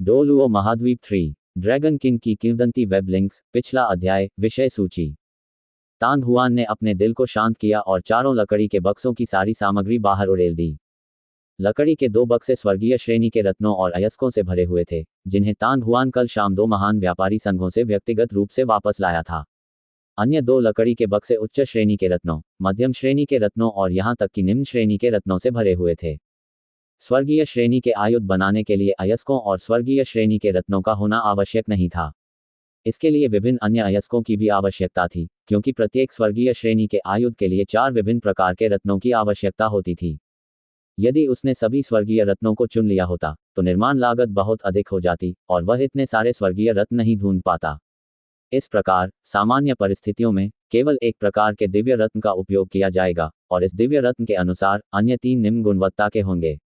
डोलुओ महाद्वीप 3 ड्रैगन किंग की किंवदंती वेब लिंक्स पिछला अध्याय विषय सूची। तांग हुआन ने अपने दिल को शांत किया और चारों लकड़ी के बक्सों की सारी सामग्री बाहर उड़ेल दी। लकड़ी के 2 बक्से स्वर्गीय श्रेणी के रत्नों और अयस्कों से भरे हुए थे, जिन्हें तांग हुआन कल शाम 2 महान व्यापारी संघों से व्यक्तिगत रूप से वापस लाया था। अन्य 2 लकड़ी के बक्से उच्च श्रेणी के रत्नों, मध्यम श्रेणी के रत्नों और यहां तक कि निम्न श्रेणी के रत्नों से भरे हुए थे। स्वर्गीय श्रेणी के आयुध बनाने के लिए अयस्कों और स्वर्गीय श्रेणी के रत्नों का होना आवश्यक नहीं था। इसके लिए विभिन्न अन्य अयस्कों की भी आवश्यकता थी, क्योंकि प्रत्येक स्वर्गीय श्रेणी के आयुध के लिए 4 विभिन्न प्रकार के रत्नों की आवश्यकता होती थी। यदि उसने सभी स्वर्गीय रत्नों को चुन लिया होता तो निर्माण लागत बहुत अधिक हो जाती और वह इतने सारे स्वर्गीय रत्न नहीं ढूंढ पाता। इस प्रकार सामान्य परिस्थितियों में केवल एक प्रकार के दिव्य रत्न का उपयोग किया जाएगा और इस दिव्य रत्न के अनुसार अन्य 3 निम्न गुणवत्ता के होंगे।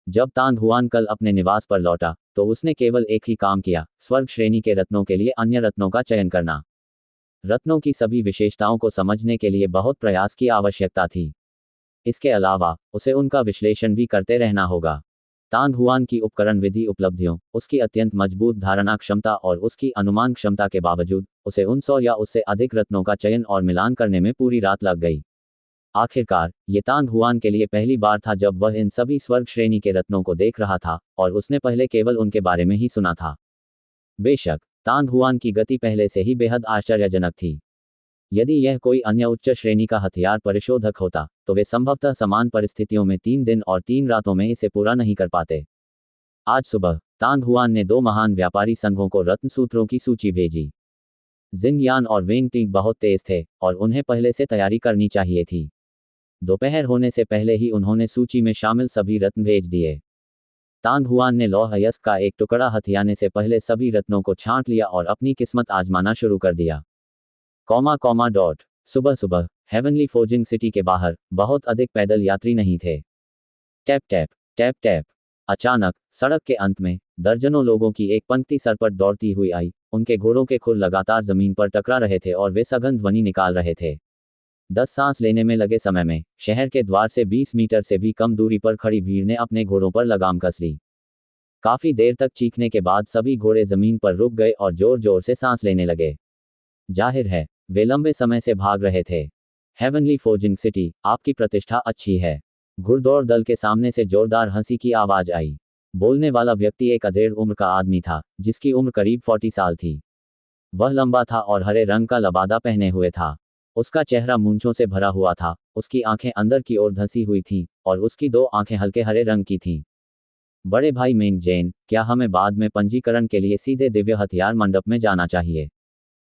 जब तांग हुआन कल अपने निवास पर लौटा तो उसने केवल एक ही काम किया, स्वर्ग श्रेणी के रत्नों के लिए अन्य रत्नों का चयन करना। रत्नों की सभी विशेषताओं को समझने के लिए बहुत प्रयास की आवश्यकता थी। इसके अलावा उसे उनका विश्लेषण भी करते रहना होगा। तांग हुआन की उपकरण विधि उपलब्धियों, उसकी अत्यंत मजबूत धारणा क्षमता और उसकी अनुमान क्षमता के बावजूद उसे उन 100 या उससे अधिक रत्नों का चयन और मिलान करने में पूरी रात लग गई। आखिरकार ये तांग हुआन के लिए पहली बार था जब वह इन सभी स्वर्ग श्रेणी के रत्नों को देख रहा था और उसने पहले केवल उनके बारे में ही सुना था। बेशक तांग हुआन की गति पहले से ही बेहद आश्चर्यजनक थी। यदि यह कोई अन्य उच्च श्रेणी का हथियार परिशोधक होता तो वे संभवतः समान परिस्थितियों में 3 दिन और 3 रातों में इसे पूरा नहीं कर पाते। आज सुबह तांग हुआन ने 2 महान व्यापारी संघों को रत्न सूत्रों की सूची भेजी। जिंगयान और वेंग टिंग बहुत तेज थे और उन्हें पहले से तैयारी करनी चाहिए थी। दोपहर होने से पहले ही उन्होंने सूची में शामिल सभी रत्न भेज दिए। तांग हुआन ने लौह अयस्क का एक टुकड़ा हथियाने से पहले सभी रत्नों को छांट लिया और अपनी किस्मत आजमाना शुरू कर दिया। सुबह सुबह हेवनली फोर्जिंग सिटी के बाहर बहुत अधिक पैदल यात्री नहीं थे। Tap tap tap tap. अचानक सड़क के अंत में दर्जनों लोगों की एक पंक्ति सर पर दौड़ती हुई आई। उनके घोड़ों के खुर लगातार जमीन पर टकरा रहे थे और वे सघन ध्वनि निकाल रहे थे। 10 सांस लेने में लगे समय में शहर के द्वार से 20 मीटर से भी कम दूरी पर खड़ी भीड़ ने अपने घोड़ों पर लगाम कस ली। काफी देर तक चीखने के बाद सभी घोड़े जमीन पर रुक गए और जोर जोर से सांस लेने लगे। जाहिर है वे लंबे समय से भाग रहे थे। हेवनली फोर्जिंग सिटी, आपकी प्रतिष्ठा अच्छी है। घुड़दौड़ दल के सामने से जोरदार हंसी की आवाज आई। बोलने वाला व्यक्ति एक अधेड़ उम्र का आदमी था जिसकी उम्र करीब 40 साल थी। वह लंबा था और हरे रंग का लबादा पहने हुए था। उसका चेहरा मूंछों से भरा हुआ था, उसकी आंखें अंदर की ओर धंसी हुई थीं और उसकी 2 आंखें हल्के हरे रंग की थीं। बड़े भाई मेंग जेन, क्या हमें बाद में पंजीकरण के लिए सीधे दिव्य हथियार मंडप में जाना चाहिए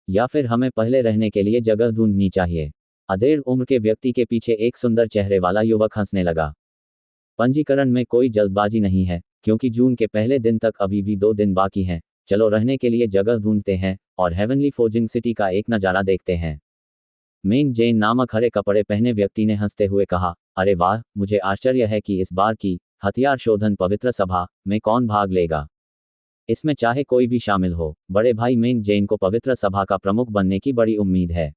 या फिर हमें पहले रहने के लिए जगह ढूंढनी चाहिए? अधेड़ उम्र के व्यक्ति के पीछे एक सुंदर चेहरे वाला युवक हंसने लगा। पंजीकरण में कोई जल्दबाजी नहीं है क्योंकि जून के पहले दिन तक अभी भी 2 दिन बाकी हैं। चलो रहने के लिए जगह ढूंढते हैं और हेवनली फोर्जिंग सिटी का एक नज़ारा देखते हैं। मेंग जेन नामक हरे कपड़े पहने व्यक्ति ने हंसते हुए कहा, अरे वाह, मुझे आश्चर्य है कि इस बार की हथियार शोधन पवित्र सभा में कौन भाग लेगा। इसमें चाहे कोई भी शामिल हो, बड़े भाई मेंग जेन को पवित्र सभा का प्रमुख बनने की बड़ी उम्मीद है।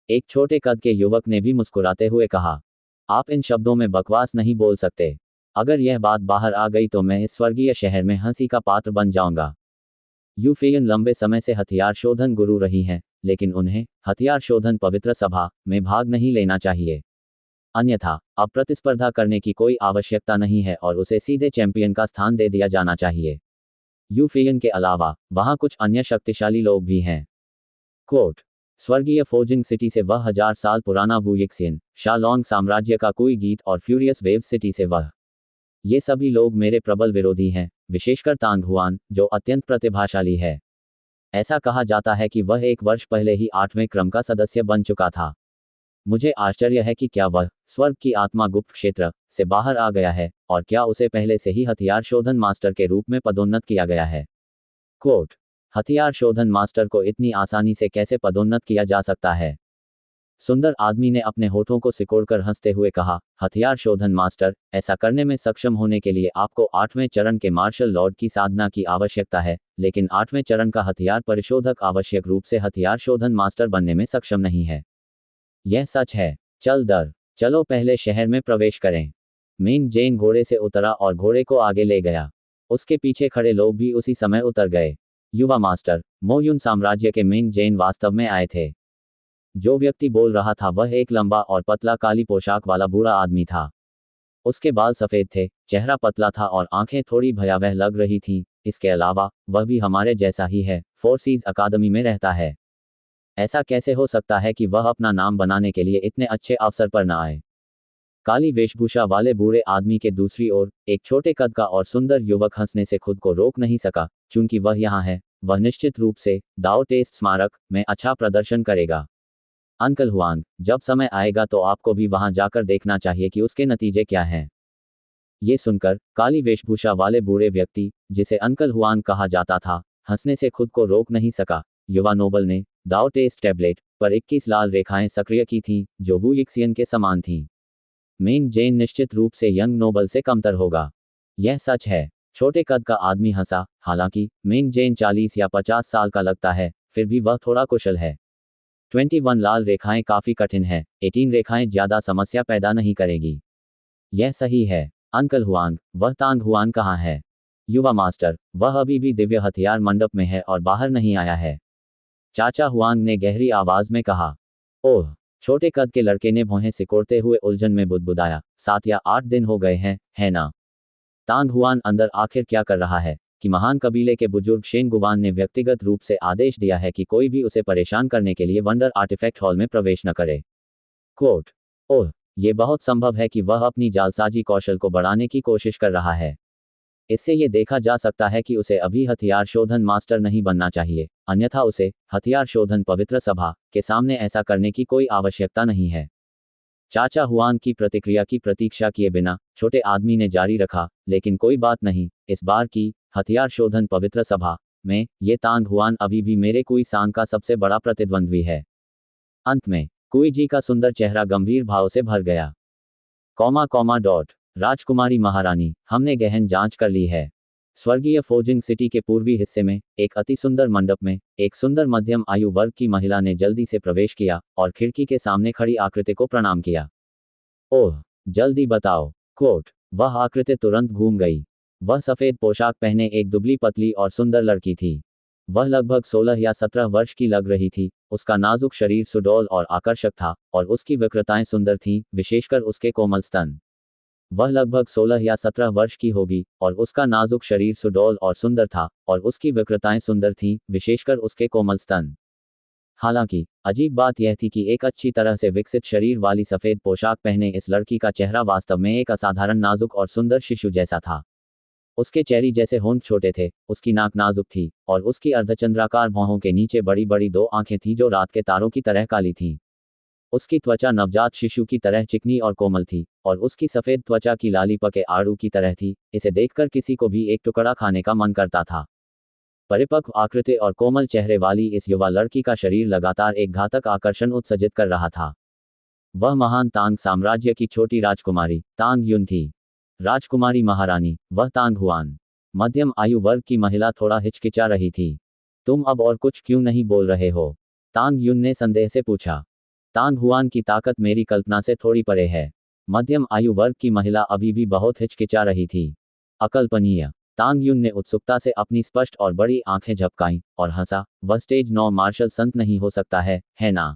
एक छोटे कद के युवक ने भी मुस्कुराते हुए कहा, आप इन शब्दों में बकवास नहीं बोल सकते। अगर यह बात बाहर आ गई तो मैं इस स्वर्गीय शहर में हंसी का पात्र बन जाऊंगा। यू फेयन लंबे समय से हथियार शोधन गुरु रही हैं, लेकिन उन्हें हथियार शोधन पवित्र सभा में भाग नहीं लेना चाहिए। अन्यथा अब प्रतिस्पर्धा करने की कोई आवश्यकता नहीं है और उसे सीधे चैंपियन का स्थान दे दिया जाना चाहिए। यू फेयन के अलावा वहां कुछ अन्य शक्तिशाली लोग भी हैं। कोट, स्वर्गीय फोजिंग सिटी से वह 1000 साल पुराना वुयिक्सियन, शालोंग साम्राज्य का कोई गीत और फ्यूरियस वेव सिटी से वह। ये सभी लोग मेरे प्रबल विरोधी हैं, विशेषकर तांग हुआन, जो अत्यंत प्रतिभाशाली है। ऐसा कहा जाता है कि वह 1 वर्ष पहले ही 8वें क्रम का सदस्य बन चुका था। मुझे आश्चर्य है कि क्या वह स्वर्ग की आत्मा गुप्त क्षेत्र से बाहर आ गया है, और क्या उसे पहले से ही हथियार शोधन मास्टर के रूप में पदोन्नत किया गया है। कोट, हथियार शोधन मास्टर को इतनी आसानी से कैसे पदोन्नत किया जा सकता है? सुंदर आदमी ने अपने होठों को सिकोड़कर हंसते हुए कहा, हथियार शोधन मास्टर, ऐसा करने में सक्षम होने के लिए आपको 8वें चरण के मार्शल लॉर्ड की साधना की आवश्यकता है, लेकिन 8वें चरण का हथियार परिशोधक आवश्यक रूप से हथियार शोधन मास्टर बनने में सक्षम नहीं है। यह सच है। चलो पहले शहर में प्रवेश करें। मेंग जेन घोड़े से उतरा और घोड़े को आगे ले गया। उसके पीछे खड़े लोग भी उसी समय उतर गए। युवा मास्टर, मोयुन साम्राज्य के मेंग जेन वास्तव में आए थे। जो व्यक्ति बोल रहा था वह एक लंबा और पतला काली पोशाक वाला बूढ़ा आदमी था। उसके बाल सफेद थे, चेहरा पतला था और आंखें थोड़ी भयावह लग रही थीं। इसके अलावा वह भी हमारे जैसा ही है, फोर्सीज अकादमी में रहता है। ऐसा कैसे हो सकता है कि वह अपना नाम बनाने के लिए इतने अच्छे अवसर पर न आए? काली वेशभूषा वाले बूढ़े आदमी के दूसरी ओर एक छोटे कद का और सुंदर युवक हंसने से खुद को रोक नहीं सका। चूंकि वह यहाँ है, वह निश्चित रूप से दाओ टेस्ट स्मारक में अच्छा प्रदर्शन करेगा। अंकल हुआंग, जब समय आएगा तो आपको भी वहां जाकर देखना चाहिए कि उसके नतीजे क्या हैं। ये सुनकर काली वेशभूषा वाले बूढ़े व्यक्ति, जिसे अंकल हुआंग कहा जाता था, हंसने से खुद को रोक नहीं सका। युवा नोबल ने दाओ टेस्ट टैबलेट पर 21 लाल रेखाएं सक्रिय की थीं, जो वुयिक्सियन के समान थीं। मेंग जेन निश्चित रूप से यंग नोबल से कमतर होगा। यह सच है। छोटे कद का आदमी हंसा। हालांकि मेंग जेन 40 या 50 साल का लगता है, फिर भी वह थोड़ा कुशल है। 21 लाल रेखाएं काफी कठिन है, 18 रेखाएं ज्यादा समस्या पैदा नहीं करेगी। यह सही है। अंकल हुआंग, वह तांग हुआन कहाँ है? युवा मास्टर, वह अभी भी दिव्य हथियार मंडप में है और बाहर नहीं आया है। चाचा हुआंग ने गहरी आवाज में कहा। ओह, छोटे कद के लड़के ने भौहें सिकोड़ते हुए उलझन में बुदबुदाया, 7 या 8 दिन हो गए हैं, है ना? तांग हुआन अंदर आखिर क्या कर रहा है कि महान कबीले के बुजुर्ग शेंग गुवान ने व्यक्तिगत रूप से आदेश दिया है कि कोई भी उसे परेशान करने के लिए वंडर आर्टिफैक्ट हॉल में प्रवेश न करे। कोट, ओह, ये बहुत संभव है कि वह अपनी जालसाजी कौशल को बढ़ाने की कोशिश कर रहा है। इससे ये देखा जा सकता है कि उसे अभी हथियार शोधन मास्टर नहीं बनना चाहिए, अन्यथा उसे हथियार शोधन पवित्र सभा के सामने ऐसा करने की कोई आवश्यकता नहीं है। चाचा हुआन की प्रतिक्रिया की प्रतीक्षा किए बिना छोटे आदमी ने जारी रखा, लेकिन कोई बात नहीं, इस बार की हथियार शोधन पवित्र सभा में ये तांग हुआन अभी भी मेरे कुई सांग का सबसे बड़ा प्रतिद्वंद्वी है। अंत में कुई जी का सुंदर चेहरा गंभीर भाव से भर गया। राजकुमारी महारानी, हमने गहन जांच कर ली है। स्वर्गीय फोजिंग सिटी के पूर्वी हिस्से में एक अति सुंदर मंडप में एक सुंदर मध्यम आयु वर्ग की महिला ने जल्दी से प्रवेश किया और खिड़की के सामने खड़ी आकृति को प्रणाम किया। ओह, जल्दी बताओ। कोट, वह आकृति तुरंत घूम गई। वह सफेद पोशाक पहने एक दुबली पतली और सुंदर लड़की थी। वह लगभग 16 या 17 वर्ष की लग रही थी। उसका नाजुक शरीर सुडौल और आकर्षक था, और उसकी वक्रताएं सुंदर थीं, विशेषकर उसके कोमल स्तन। वह लगभग 16 या 17 वर्ष की होगी, और उसका नाजुक शरीर सुडौल और सुंदर था, और उसकी वक्रताएं सुंदर थीं, विशेषकर उसके कोमल स्तन। हालांकि अजीब बात यह थी कि एक अच्छी तरह से विकसित शरीर वाली सफेद पोशाक पहने इस लड़की का चेहरा वास्तव में एक असाधारण नाजुक और सुंदर शिशु जैसा था। उसके चेहरे जैसे होंठ छोटे थे, उसकी नाक नाजुक थी, और उसकी अर्धचंद्राकार भौहों के नीचे बड़ी बड़ी 2 आंखें थीं जो रात के तारों की तरह काली थीं। उसकी त्वचा नवजात शिशु की तरह चिकनी और कोमल थी, और उसकी सफेद त्वचा की लाली पके आड़ू की तरह थी। इसे देखकर किसी को भी एक टुकड़ा खाने का मन करता था। परिपक्व आकृति और कोमल चेहरे वाली इस युवा लड़की का शरीर लगातार एक घातक आकर्षण उत्सर्जित कर रहा था। वह महान तांग साम्राज्य की छोटी राजकुमारी तांग युन थी। राजकुमारी महारानी, वह तांग हुआन। मध्यम आयु वर्ग की महिला थोड़ा हिचकिचा रही थी। तुम अब और कुछ क्यों नहीं बोल रहे हो? तांग युन ने संदेह से पूछा। तांग हुआन की ताकत मेरी कल्पना से थोड़ी परे है। मध्यम आयु वर्ग की महिला अभी भी बहुत हिचकिचा रही थी। अकल्पनीय। तांग युन ने उत्सुकता से अपनी स्पष्ट और बड़ी आंखें झपकाईं और हंसा। वह स्टेज 9 मार्शल संत नहीं हो सकता है ना?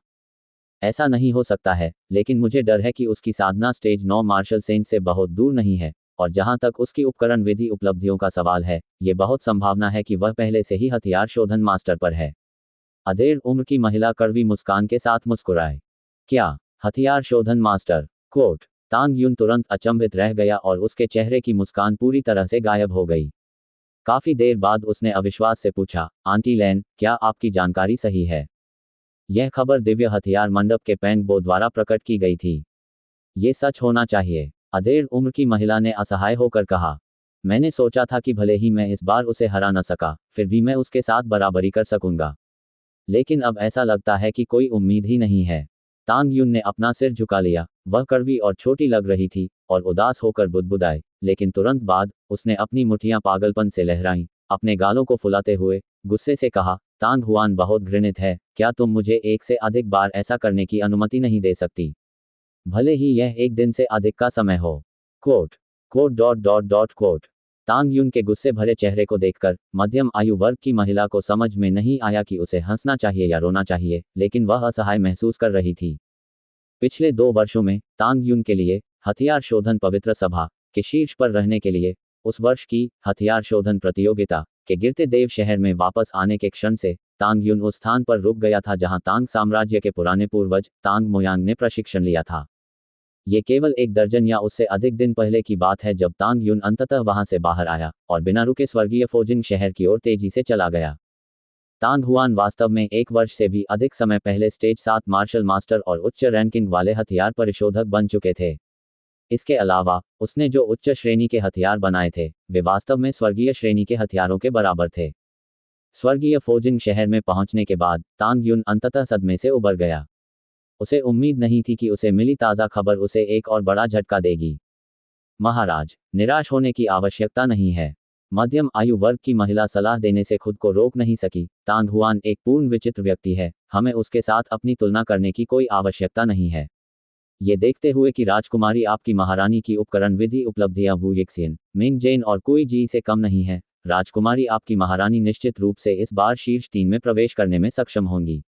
ऐसा नहीं हो सकता है, लेकिन मुझे डर है कि उसकी साधना स्टेज 9 मार्शल सेंट से बहुत दूर नहीं है, और जहां तक उसकी उपकरण विधि उपलब्धियों का सवाल है, ये बहुत संभावना है कि वह पहले से ही हथियार शोधन मास्टर पर है। अधेड़ उम्र की महिला कड़वी मुस्कान के साथ मुस्कुराए। क्या हथियार शोधन मास्टर? कोट। तांग युन तुरंत अचंभित रह गया और उसके चेहरे की मुस्कान पूरी तरह से गायब हो गई। काफी देर बाद उसने अविश्वास से पूछा, आंटी लैन, क्या आपकी जानकारी सही है? यह खबर दिव्य हथियार मंडप के पेंगबो द्वारा प्रकट की गई थी। ये सच होना चाहिए। अधेड़ उम्र की महिला ने असहाय होकर कहा। मैंने सोचा था कि भले ही मैं इस बार उसे हरा न सका, फिर भी मैं उसके साथ बराबरी कर सकूंगा। लेकिन अब ऐसा लगता है कि कोई उम्मीद ही नहीं है। तांग युन ने अपना सिर झुका लिया। वह कड़वी और छोटी लग रही थी और उदास होकर बुदबुदाई, लेकिन तुरंत बाद उसने अपनी मुठियां पागलपन से लहराईं, अपने गालों को फुलाते हुए गुस्से से कहा, तांग हुआन बहुत घृणित है, क्या तुम मुझे एक से अधिक बार ऐसा करने की अनुमति नहीं दे सकती? भले ही यह एक दिन से अधिक का समय हो। कोट। कोट। तांग युन के गुस्से भरे चेहरे को देखकर मध्यम आयु वर्ग की महिला को समझ में नहीं आया कि उसे हंसना चाहिए या रोना चाहिए, लेकिन वह असहाय महसूस कर रही थी। पिछले 2 वर्षों में तांग युन के लिए हथियार शोधन पवित्र सभा के शीर्ष पर रहने के लिए उस वर्ष की हथियार शोधन प्रतियोगिता के गिरते देव शहर में वापस आने के क्षण से तांग युन उस स्थान पर रुक गया था जहां तांग साम्राज्य के पुराने पूर्वज तांग मोयांग ने प्रशिक्षण लिया था। ये केवल 1 दर्जन या उससे अधिक दिन पहले की बात है जब तांग युन अंततः वहां से बाहर आया और बिना रुके स्वर्गीय फोजिंग शहर की ओर तेजी से चला गया। तांग हुआन वास्तव में 1 वर्ष से भी अधिक समय पहले स्टेज 7 मार्शल मास्टर और उच्च रैंकिंग वाले हथियार परिशोधक बन चुके थे। इसके अलावा उसने जो उच्च श्रेणी के हथियार बनाए थे, वे वास्तव में स्वर्गीय श्रेणी के हथियारों के बराबर थे। स्वर्गीय फोजिंग शहर में पहुंचने के बाद तांग युन अंततः सदमे से उबर गया। उसे उम्मीद नहीं थी कि उसे मिली ताज़ा खबर उसे एक और बड़ा झटका देगी। महाराज, निराश होने की आवश्यकता नहीं है। मध्यम आयु वर्ग की महिला सलाह देने से खुद को रोक नहीं सकी। तांग हुआन एक पूर्ण विचित्र व्यक्ति है, हमें उसके साथ अपनी तुलना करने की कोई आवश्यकता नहीं है। ये देखते हुए कि राजकुमारी आपकी महारानी की उपकरण विधि उपलब्धियां वू यिक्सियन, मिंग जेन और कुई जी से कम नहीं है, राजकुमारी आपकी महारानी निश्चित रूप से इस बार शीर्ष 3 में प्रवेश करने में सक्षम होंगी।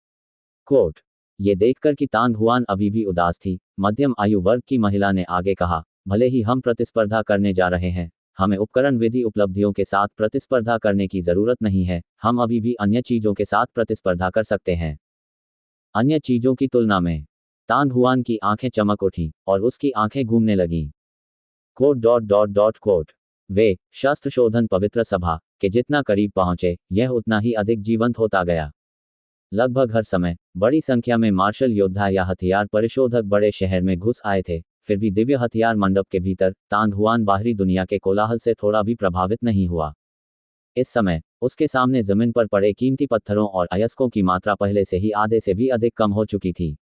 कोट। ये देखकर कि तांग हुआन अभी भी उदास थी, मध्यम आयु वर्ग की महिला ने आगे कहा, भले ही हम प्रतिस्पर्धा करने जा रहे हैं, हमें उपकरण विधि उपलब्धियों के साथ प्रतिस्पर्धा करने की जरूरत नहीं है, हम अभी भी अन्य चीजों के साथ प्रतिस्पर्धा कर सकते हैं। अन्य चीजों की तुलना में? तांग हुआन की आंखें चमक उठीं और उसकी आंखें घूमने लगीं। कोट। वे शस्त्र शोधन पवित्र सभा के जितना करीब पहुंचे, यह उतना ही अधिक जीवंत होता गया। लगभग हर समय बड़ी संख्या में मार्शल योद्धा या हथियार परिशोधक बड़े शहर में घुस आए थे, फिर भी दिव्य हथियार मंडप के भीतर तांग हुआन बाहरी दुनिया के कोलाहल से थोड़ा भी प्रभावित नहीं हुआ। इस समय उसके सामने जमीन पर पड़े कीमती पत्थरों और अयस्कों की मात्रा पहले से ही आधे से भी अधिक कम हो चुकी थी।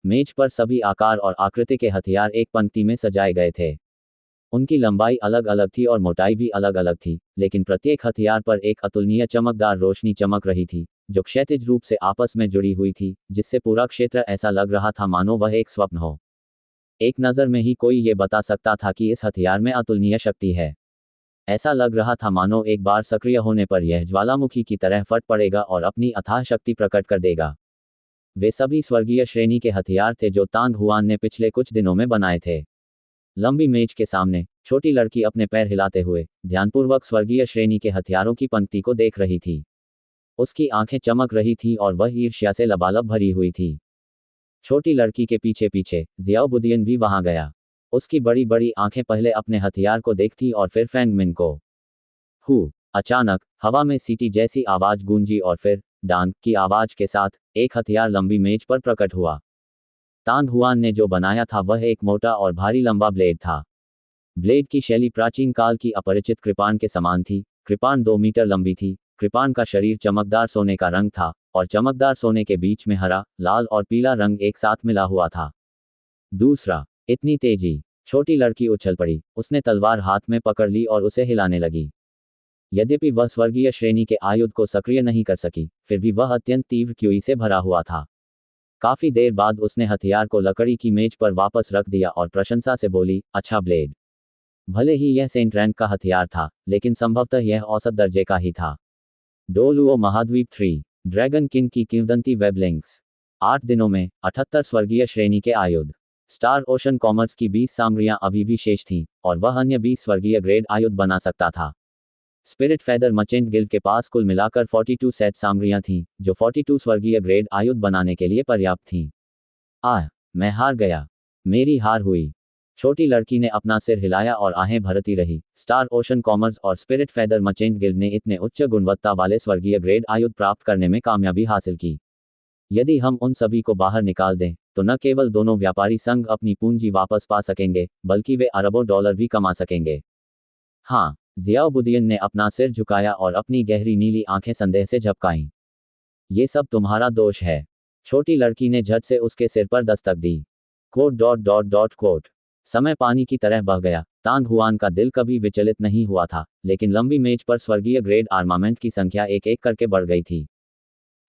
मेज पर सभी आकार और आकृति के हथियार एक पंक्ति में सजाए गए थे। उनकी लंबाई अलग अलग थी और मोटाई भी अलग अलग थी, लेकिन प्रत्येक हथियार पर एक अतुलनीय चमकदार रोशनी चमक रही थी, जो क्षैतिज रूप से आपस में जुड़ी हुई थी, जिससे पूरा क्षेत्र ऐसा लग रहा था मानो वह एक स्वप्न हो। एक नज़र में ही कोई ये बता सकता था कि इस हथियार में अतुलनीय शक्ति है। ऐसा लग रहा था मानो एक बार सक्रिय होने पर यह ज्वालामुखी की तरह फट पड़ेगा और अपनी अथाह शक्ति प्रकट कर देगा। वे सभी स्वर्गीय श्रेणी के हथियार थे जो तांग हुआन ने पिछले कुछ दिनों में बनाए थे। लंबी मेज के सामने छोटी लड़की अपने पैर हिलाते हुए ध्यानपूर्वक स्वर्गीय श्रेणी के हथियारों की पंक्ति को देख रही थी। उसकी आंखें चमक रही थीं और वह ईर्ष्या से लबालब भरी हुई थी। छोटी लड़की के पीछे पीछे जियाओबुदियन भी वहां गया। उसकी बड़ी बड़ी आंखें पहले अपने हथियार को देखती और फिर फैंग मिन को। अचानक हवा में सीटी जैसी आवाज गूंजी और फिर डांग की आवाज के साथ एक हथियार लंबी मेज पर प्रकट हुआ। तांग हुआन ने जो बनाया था वह एक मोटा और भारी लंबा ब्लेड था। ब्लेड की शैली प्राचीन काल की अपरिचित कृपाण के समान थी। कृपाण 2 मीटर लंबी थी। कृपाण का शरीर चमकदार सोने का रंग था और चमकदार सोने के बीच में हरा, लाल और पीला रंग एक साथ मिला हुआ था। दूसरा, इतनी तेजी! छोटी लड़की उछल पड़ी, उसने तलवार हाथ में पकड़ ली और उसे हिलाने लगी। यद्यपि वह स्वर्गीय श्रेणी के आयुध को सक्रिय नहीं कर सकी, फिर भी वह अत्यंत तीव्र क्यूई से भरा हुआ था। काफी देर बाद उसने हथियार को लकड़ी की मेज पर वापस रख दिया और प्रशंसा से बोली, अच्छा ब्लेड। भले ही यह सेंट रैंक का हथियार था, लेकिन संभवतः यह औसत दर्जे का ही था। डोलुओ महाद्वीप 3 ड्रैगन किंग की किंवदंती वेबलिंक्स। 8 दिनों में 78 स्वर्गीय श्रेणी के आयुध। स्टार ओशन कॉमर्स की 20 सामग्रियां अभी भी शेष थीं, और वह अन्य 20 स्वर्गीय ग्रेड आयुध बना सकता था। स्पिरिट फेदर मर्चेंट गिल्ड के पास कुल मिलाकर 42 सेट सामग्रियां थीं, जो 42 स्वर्गीय ग्रेड आयुध बनाने के लिए पर्याप्त थीं। मैं हार गया। मेरी हार हुई। छोटी लड़की ने अपना सिर हिलाया और आहें भरती रही। स्टार ओशन कॉमर्स और स्पिरिट फेदर मर्चेंट गिल्ड ने इतने उच्च गुणवत्ता वाले स्वर्गीय ग्रेड आयुध प्राप्त करने में कामयाबी हासिल की। यदि हम उन सभी को बाहर निकाल दें, तो न केवल दोनों व्यापारी संघ अपनी पूंजी वापस पा सकेंगे, बल्कि वे अरबों डॉलर भी कमा सकेंगे। हाँ, ज़ियाउद्दीन ने अपना सिर झुकाया और अपनी गहरी नीली आंखें संदेह से झपकाईं। ये सब तुम्हारा दोष है। छोटी लड़की ने झट से उसके सिर पर दस्तक दी। कोट। समय पानी की तरह बह गया। तांग हुआन का दिल कभी विचलित नहीं हुआ था, लेकिन लंबी मेज पर स्वर्गीय ग्रेड आर्मामेंट की संख्या एक एक करके बढ़ गई थी।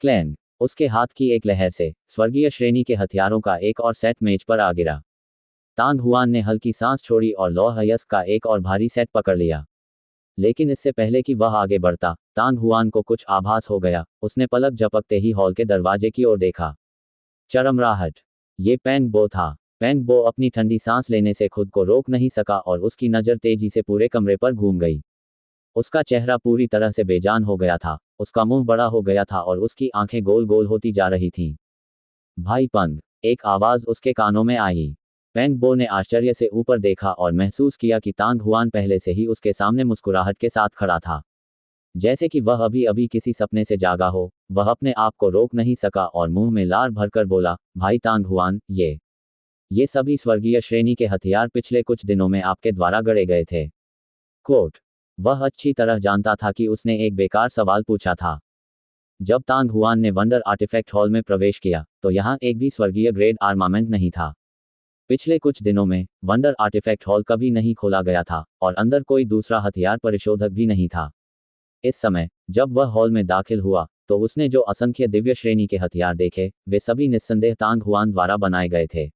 क्लैंग। उसके हाथ की एक लहर से स्वर्गीय श्रेणी के हथियारों का एक और सेट मेज पर आ गिरा। तांग हुआन ने हल्की सांस छोड़ी और लौह अयस्क का एक और भारी सेट पकड़ लिया। लेकिन इससे पहले कि वह आगे बढ़ता, तांग हुआन को कुछ आभास हो गया। उसने पलक झपकते ही हॉल के दरवाजे की ओर देखा। चरमराहट। ये पेंग बो था। पेंग बो अपनी ठंडी सांस लेने से खुद को रोक नहीं सका और उसकी नज़र तेजी से पूरे कमरे पर घूम गई। उसका चेहरा पूरी तरह से बेजान हो गया था, उसका मुंह बड़ा हो गया था और उसकी आंखें गोल गोल होती जा रही थीं। भाई पंग, एक आवाज़ उसके कानों में आई। पेंग बो ने आश्चर्य से ऊपर देखा और महसूस किया कि तांग हुआन पहले से ही उसके सामने मुस्कुराहट के साथ खड़ा था, जैसे कि वह अभी अभी किसी सपने से जागा हो। वह अपने आप को रोक नहीं सका और मुंह में लार भरकर बोला, भाई तांग हुआन, ये सभी स्वर्गीय श्रेणी के हथियार पिछले कुछ दिनों में आपके द्वारा गढ़े गए थे। वह अच्छी तरह जानता था कि उसने एक बेकार सवाल पूछा था। जब तांग हुआन ने वंडर आर्टिफैक्ट हॉल में प्रवेश किया, तो यहाँ एक भी स्वर्गीय ग्रेड आर्मामेंट नहीं था। पिछले कुछ दिनों में वंडर आर्टिफैक्ट हॉल कभी नहीं खोला गया था और अंदर कोई दूसरा हथियार परिशोधक भी नहीं था। इस समय जब वह हॉल में दाखिल हुआ, तो उसने जो असंख्य दिव्य श्रेणी के हथियार देखे, वे सभी निस्संदेह तांग हुआन द्वारा बनाए गए थे।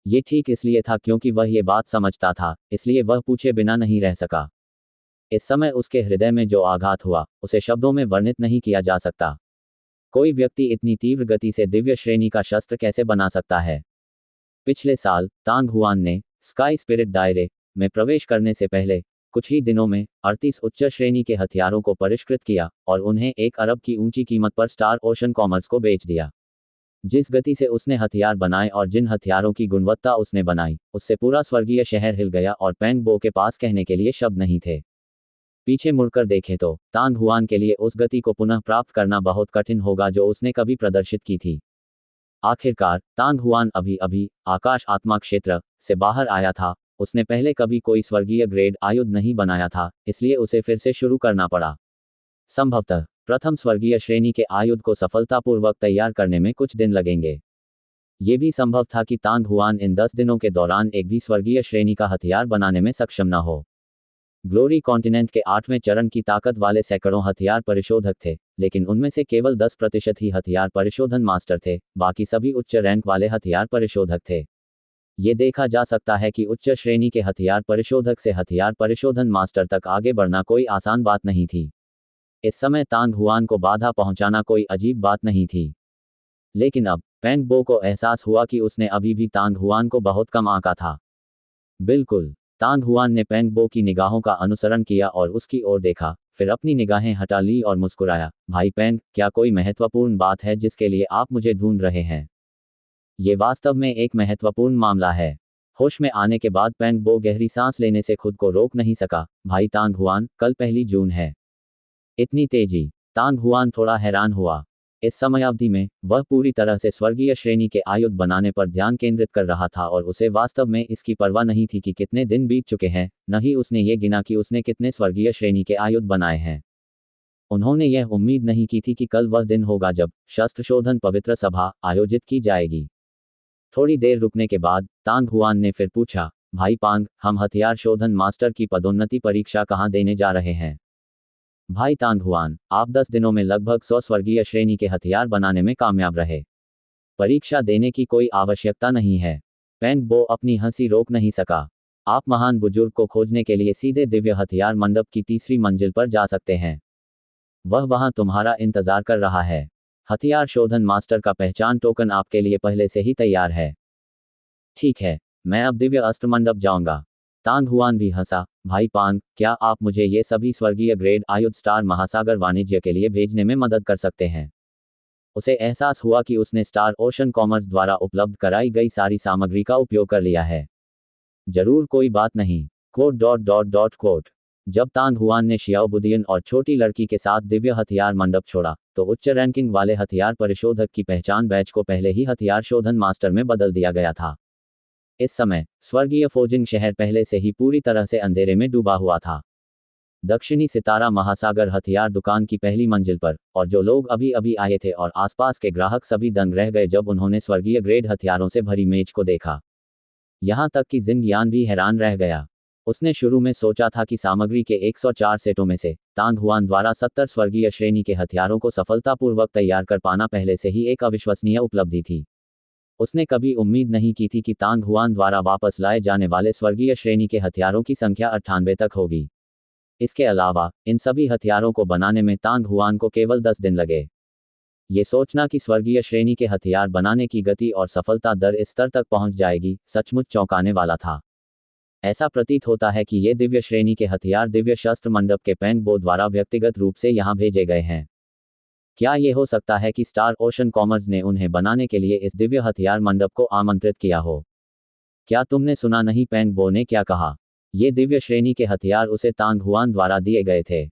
ये ठीक इसलिए था क्योंकि वह ये बात समझता था, इसलिए वह पूछे बिना नहीं रह सका। इस समय उसके हृदय में जो आघात हुआ, उसे शब्दों में वर्णित नहीं किया जा सकता। कोई व्यक्ति इतनी तीव्र गति से दिव्य श्रेणी का शस्त्र कैसे बना सकता है? पिछले साल तांग हुआन ने स्काई स्पिरिट दायरे में प्रवेश करने से पहले कुछ ही दिनों में 38 उच्च श्रेणी के हथियारों को परिष्कृत किया और उन्हें 1 अरब की ऊंची कीमत पर स्टार ओशन कॉमर्स को बेच दिया। जिस गति से उसने हथियार बनाए और जिन हथियारों की गुणवत्ता उसने बनाई, उससे पूरा स्वर्गीय शहर हिल गया और पेंग बो के पास कहने के लिए शब्द नहीं थे। पीछे मुड़कर देखें तो तांग हुआन के लिए उस गति को पुनः प्राप्त करना बहुत कठिन होगा जो उसने कभी प्रदर्शित की थी। आखिरकार तांग हुआन अभी अभी आकाश आत्मा क्षेत्र से बाहर आया था। उसने पहले कभी कोई स्वर्गीय ग्रेड आयुध नहीं बनाया था, इसलिए उसे फिर से शुरू करना पड़ा। संभवतः प्रथम स्वर्गीय श्रेणी के आयुध को सफलतापूर्वक तैयार करने में कुछ दिन लगेंगे। ये भी संभव था कि तांग हुआन इन 10 दिनों के दौरान एक भी स्वर्गीय श्रेणी का हथियार बनाने में सक्षम न हो। ग्लोरी कॉन्टिनेंट के 8वें चरण की ताकत वाले सैकड़ों हथियार परिशोधक थे, लेकिन उनमें से केवल 10% ही हथियार परिशोधन मास्टर थे, बाकी सभी उच्च रैंक वाले हथियार परिशोधक थे। ये देखा जा सकता है कि उच्च श्रेणी के हथियार परिशोधक से हथियार परिशोधन मास्टर तक आगे बढ़ना कोई आसान बात नहीं थी। इस समय तांग हुआन को बाधा पहुंचाना कोई अजीब बात नहीं थी। लेकिन अब पेंग बो को एहसास हुआ कि उसने अभी भी तांग हुआन को बहुत कम आंका था। बिल्कुल। तांग हुआन ने पेंग बो की निगाहों का अनुसरण किया और उसकी ओर देखा, फिर अपनी निगाहें हटा ली और मुस्कुराया। भाई पेंग, क्या कोई महत्वपूर्ण बात है जिसके लिए आप मुझे ढूंढ रहे हैं? ये वास्तव में एक महत्वपूर्ण मामला है। होश में आने के बाद पेंग बो गहरी सांस लेने से खुद को रोक नहीं सका। भाई तांग हुआन, कल 1 जून है। इतनी तेजी? तांग हुआन थोड़ा हैरान हुआ। इस समयावधि में वह पूरी तरह से स्वर्गीय श्रेणी के आयुध बनाने पर ध्यान केंद्रित कर रहा था और उसे वास्तव में इसकी परवाह नहीं थी कि कितने दिन बीत चुके हैं, न ही उसने ये गिना कि उसने कितने स्वर्गीय श्रेणी के आयुध बनाए हैं। उन्होंने यह उम्मीद नहीं की थी कि कल वह दिन होगा जब शस्त्र शोधन पवित्र सभा आयोजित की जाएगी। थोड़ी देर रुकने के बाद तांग हुआन ने फिर पूछा, भाई पांग, हम हथियार शोधन मास्टर की पदोन्नति परीक्षा कहाँ देने जा रहे हैं? भाई तांग हुआन, आप 10 दिनों में लगभग 100 स्वर्गीय श्रेणी के हथियार बनाने में कामयाब रहे। परीक्षा देने की कोई आवश्यकता नहीं है। पेंग बो अपनी हंसी रोक नहीं सका। आप महान बुजुर्ग को खोजने के लिए सीधे दिव्य हथियार मंडप की तीसरी मंजिल पर जा सकते हैं। वह वहां तुम्हारा इंतजार कर रहा है। हथियार शोधन मास्टर का पहचान टोकन आपके लिए पहले से ही तैयार है। ठीक है, मैं अब दिव्य अस्त्र मंडप जाऊंगा। तांग हुआन भी हंसा। भाई पांग, क्या आप मुझे ये सभी स्वर्गीय ग्रेड आयुध स्टार महासागर वाणिज्य के लिए भेजने में मदद कर सकते हैं? उसे एहसास हुआ कि उसने स्टार ओशन कॉमर्स द्वारा उपलब्ध कराई गई सारी सामग्री का उपयोग कर लिया है। जरूर, कोई बात नहीं। कोट। जब तांग हुआन ने शियाओ बुदियन और छोटी लड़की के साथ दिव्य हथियार मंडप छोड़ा, तो उच्च रैंकिंग वाले हथियार परिशोधक की पहचान बैच को पहले ही हथियार शोधन मास्टर में बदल दिया गया था। इस समय स्वर्गीय फोजिंग शहर पहले से ही पूरी तरह से अंधेरे में डूबा हुआ था। दक्षिणी सितारा महासागर हथियार दुकान की पहली मंजिल पर, और जो लोग अभी अभी आए थे और आसपास के ग्राहक सभी दंग रह गए जब उन्होंने स्वर्गीय ग्रेड हथियारों से भरी मेज को देखा। यहां तक कि जिंग यान भी हैरान रह गया। उसने शुरू में सोचा था कि सामग्री के 104 सेटों में से तांग हुआन द्वारा 70 स्वर्गीय श्रेणी के हथियारों को सफलतापूर्वक तैयार कर पाना पहले से ही एक अविश्वसनीय उपलब्धि थी। उसने कभी उम्मीद नहीं की थी कि तांग हुआन द्वारा वापस लाए जाने वाले स्वर्गीय श्रेणी के हथियारों की संख्या 98 तक होगी। इसके अलावा इन सभी हथियारों को बनाने में तांग हुआन को केवल 10 दिन लगे। ये सोचना कि स्वर्गीय श्रेणी के हथियार बनाने की गति और सफलता दर इस स्तर तक पहुंच जाएगी, सचमुच चौंकाने वाला था। ऐसा प्रतीत होता है कि ये दिव्य श्रेणी के हथियार दिव्य शस्त्र मंडप के पेंग बो द्वारा व्यक्तिगत रूप से यहां भेजे गए हैं। क्या ये हो सकता है कि स्टार ओशन कॉमर्स ने उन्हें बनाने के लिए इस दिव्य हथियार मंडप को आमंत्रित किया हो? क्या तुमने सुना नहीं पेंग बो ने क्या कहा? ये दिव्य श्रेणी के हथियार उसे तांग हुआन द्वारा दिए गए थे।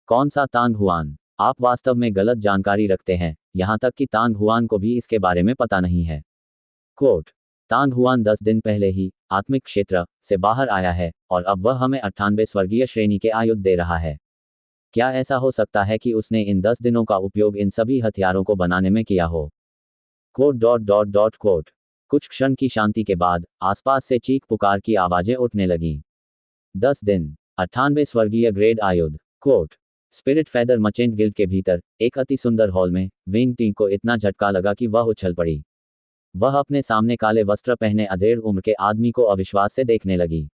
कौन सा तांग हुआन? आप वास्तव में गलत जानकारी रखते हैं, यहां तक कि तांग हुआन को भी इसके बारे में पता नहीं है। कोट। तांग हुआन 10 दिन पहले ही आत्मिक क्षेत्र से बाहर आया है और अब वह हमें 98 स्वर्गीय श्रेणी के आयुध दे रहा है। क्या ऐसा हो सकता है कि उसने इन 10 दिनों का उपयोग इन सभी हथियारों को बनाने में किया हो? कोट। कुछ क्षण की शांति के बाद आसपास से चीख पुकार की आवाजें उठने लगीं। 10 दिन, 98 स्वर्गीय ग्रेड आयुध। Quote. Spirit feather merchant guild के भीतर एक अति सुंदर हॉल में वेंग टी को इतना झटका लगा कि वह उछल पड़ी। वह अपने सामने काले वस्त्र पहने अधेड़ उम्र के आदमी को अविश्वास से देखने लगी।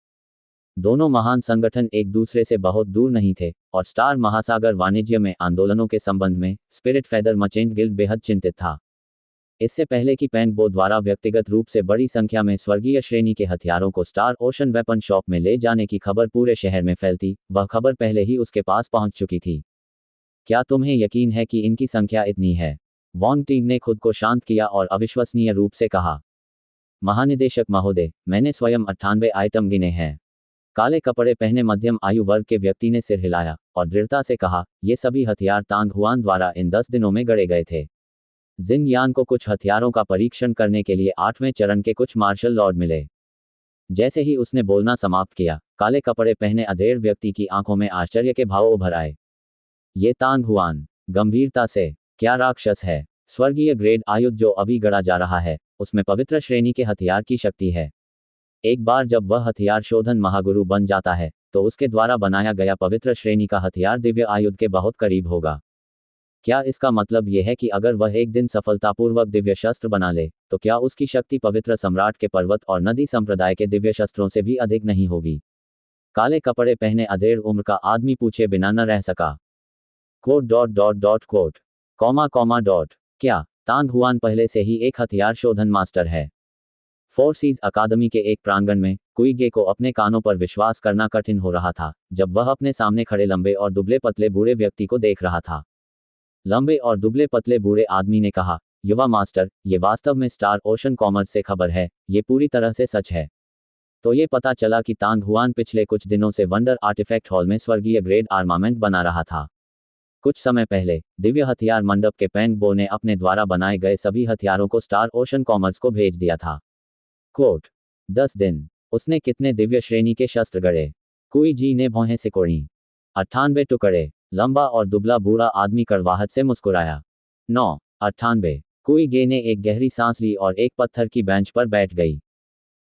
दोनों महान संगठन एक दूसरे से बहुत दूर नहीं थे और स्टार महासागर वाणिज्य में आंदोलनों के संबंध में स्पिरिट फेदर मर्चेंट गिल्ड बेहद चिंतित था। इससे पहले कि पेंग बो द्वारा व्यक्तिगत रूप से बड़ी संख्या में स्वर्गीय श्रेणी के हथियारों को स्टार ओशन वेपन शॉप में ले जाने की खबर पूरे शहर में फैलती, वह खबर पहले ही उसके पास पहुंच चुकी थी। क्या तुम्हें यकीन है कि इनकी संख्या इतनी है? वॉन्ग टिंग ने खुद को शांत किया और अविश्वसनीय रूप से कहा। महानिदेशक महोदय, मैंने स्वयं 98 आइटम गिने हैं। काले कपड़े पहने मध्यम आयु वर्ग के व्यक्ति ने सिर हिलाया और दृढ़ता से कहा, ये सभी हथियार तांग हुआन द्वारा इन 10 दिनों में गढ़े गए थे। जिंग यान को कुछ हथियारों का परीक्षण करने के लिए 8वें चरण के कुछ मार्शल लॉर्ड मिले। जैसे ही उसने बोलना समाप्त किया, काले कपड़े पहने अधेड़ व्यक्ति की आंखों में आश्चर्य के भाव उभर आए। ये तांग हुआन, गंभीरता से, क्या राक्षस है? स्वर्गीय ग्रेड आयुध जो अभी गढ़ा जा रहा है, उसमें पवित्र श्रेणी के हथियार की शक्ति है। एक बार जब वह हथियार शोधन महागुरु बन जाता है, तो उसके द्वारा बनाया गया पवित्र श्रेणी का हथियार दिव्य आयुध के बहुत करीब होगा। क्या इसका मतलब यह है कि अगर वह एक दिन सफलतापूर्वक दिव्य शस्त्र बना ले, तो क्या उसकी शक्ति पवित्र सम्राट के पर्वत और नदी संप्रदाय के दिव्य शस्त्रों से भी अधिक नहीं होगी? काले कपड़े पहने अधेड़ उम्र का आदमी पूछे बिना न रह सका। कोट। क्या तांग हुआन पहले से ही एक हथियार शोधन मास्टर है? फोर सीज अकादमी के एक प्रांगण में कुईगे को अपने कानों पर विश्वास करना कठिन हो रहा था जब वह अपने सामने खड़े लंबे और दुबले पतले बूढ़े व्यक्ति को देख रहा था। लंबे और दुबले पतले बूढ़े आदमी ने कहा, युवा मास्टर, ये वास्तव में स्टार ओशन कॉमर्स से खबर है, ये पूरी तरह से सच है। तो ये पता चला कि तांग हुआन पिछले कुछ दिनों से वंडर आर्टिफैक्ट हॉल में स्वर्गीय ग्रेड आर्मामेंट बना रहा था। कुछ समय पहले दिव्य हथियार मंडप के पेंग बो ने अपने द्वारा बनाए गए सभी हथियारों को स्टार ओशन कॉमर्स को भेज दिया था। कोट। 10 दिन, उसने कितने दिव्य श्रेणी के शस्त्र गढ़े? कुई जी ने भौहें सिकोड़ी। 98 टुकड़े। लंबा और दुबला बूढ़ा आदमी कड़वाहट से मुस्कुराया। 98। कुई गे ने एक गहरी सांस ली और एक पत्थर की बेंच पर बैठ गई।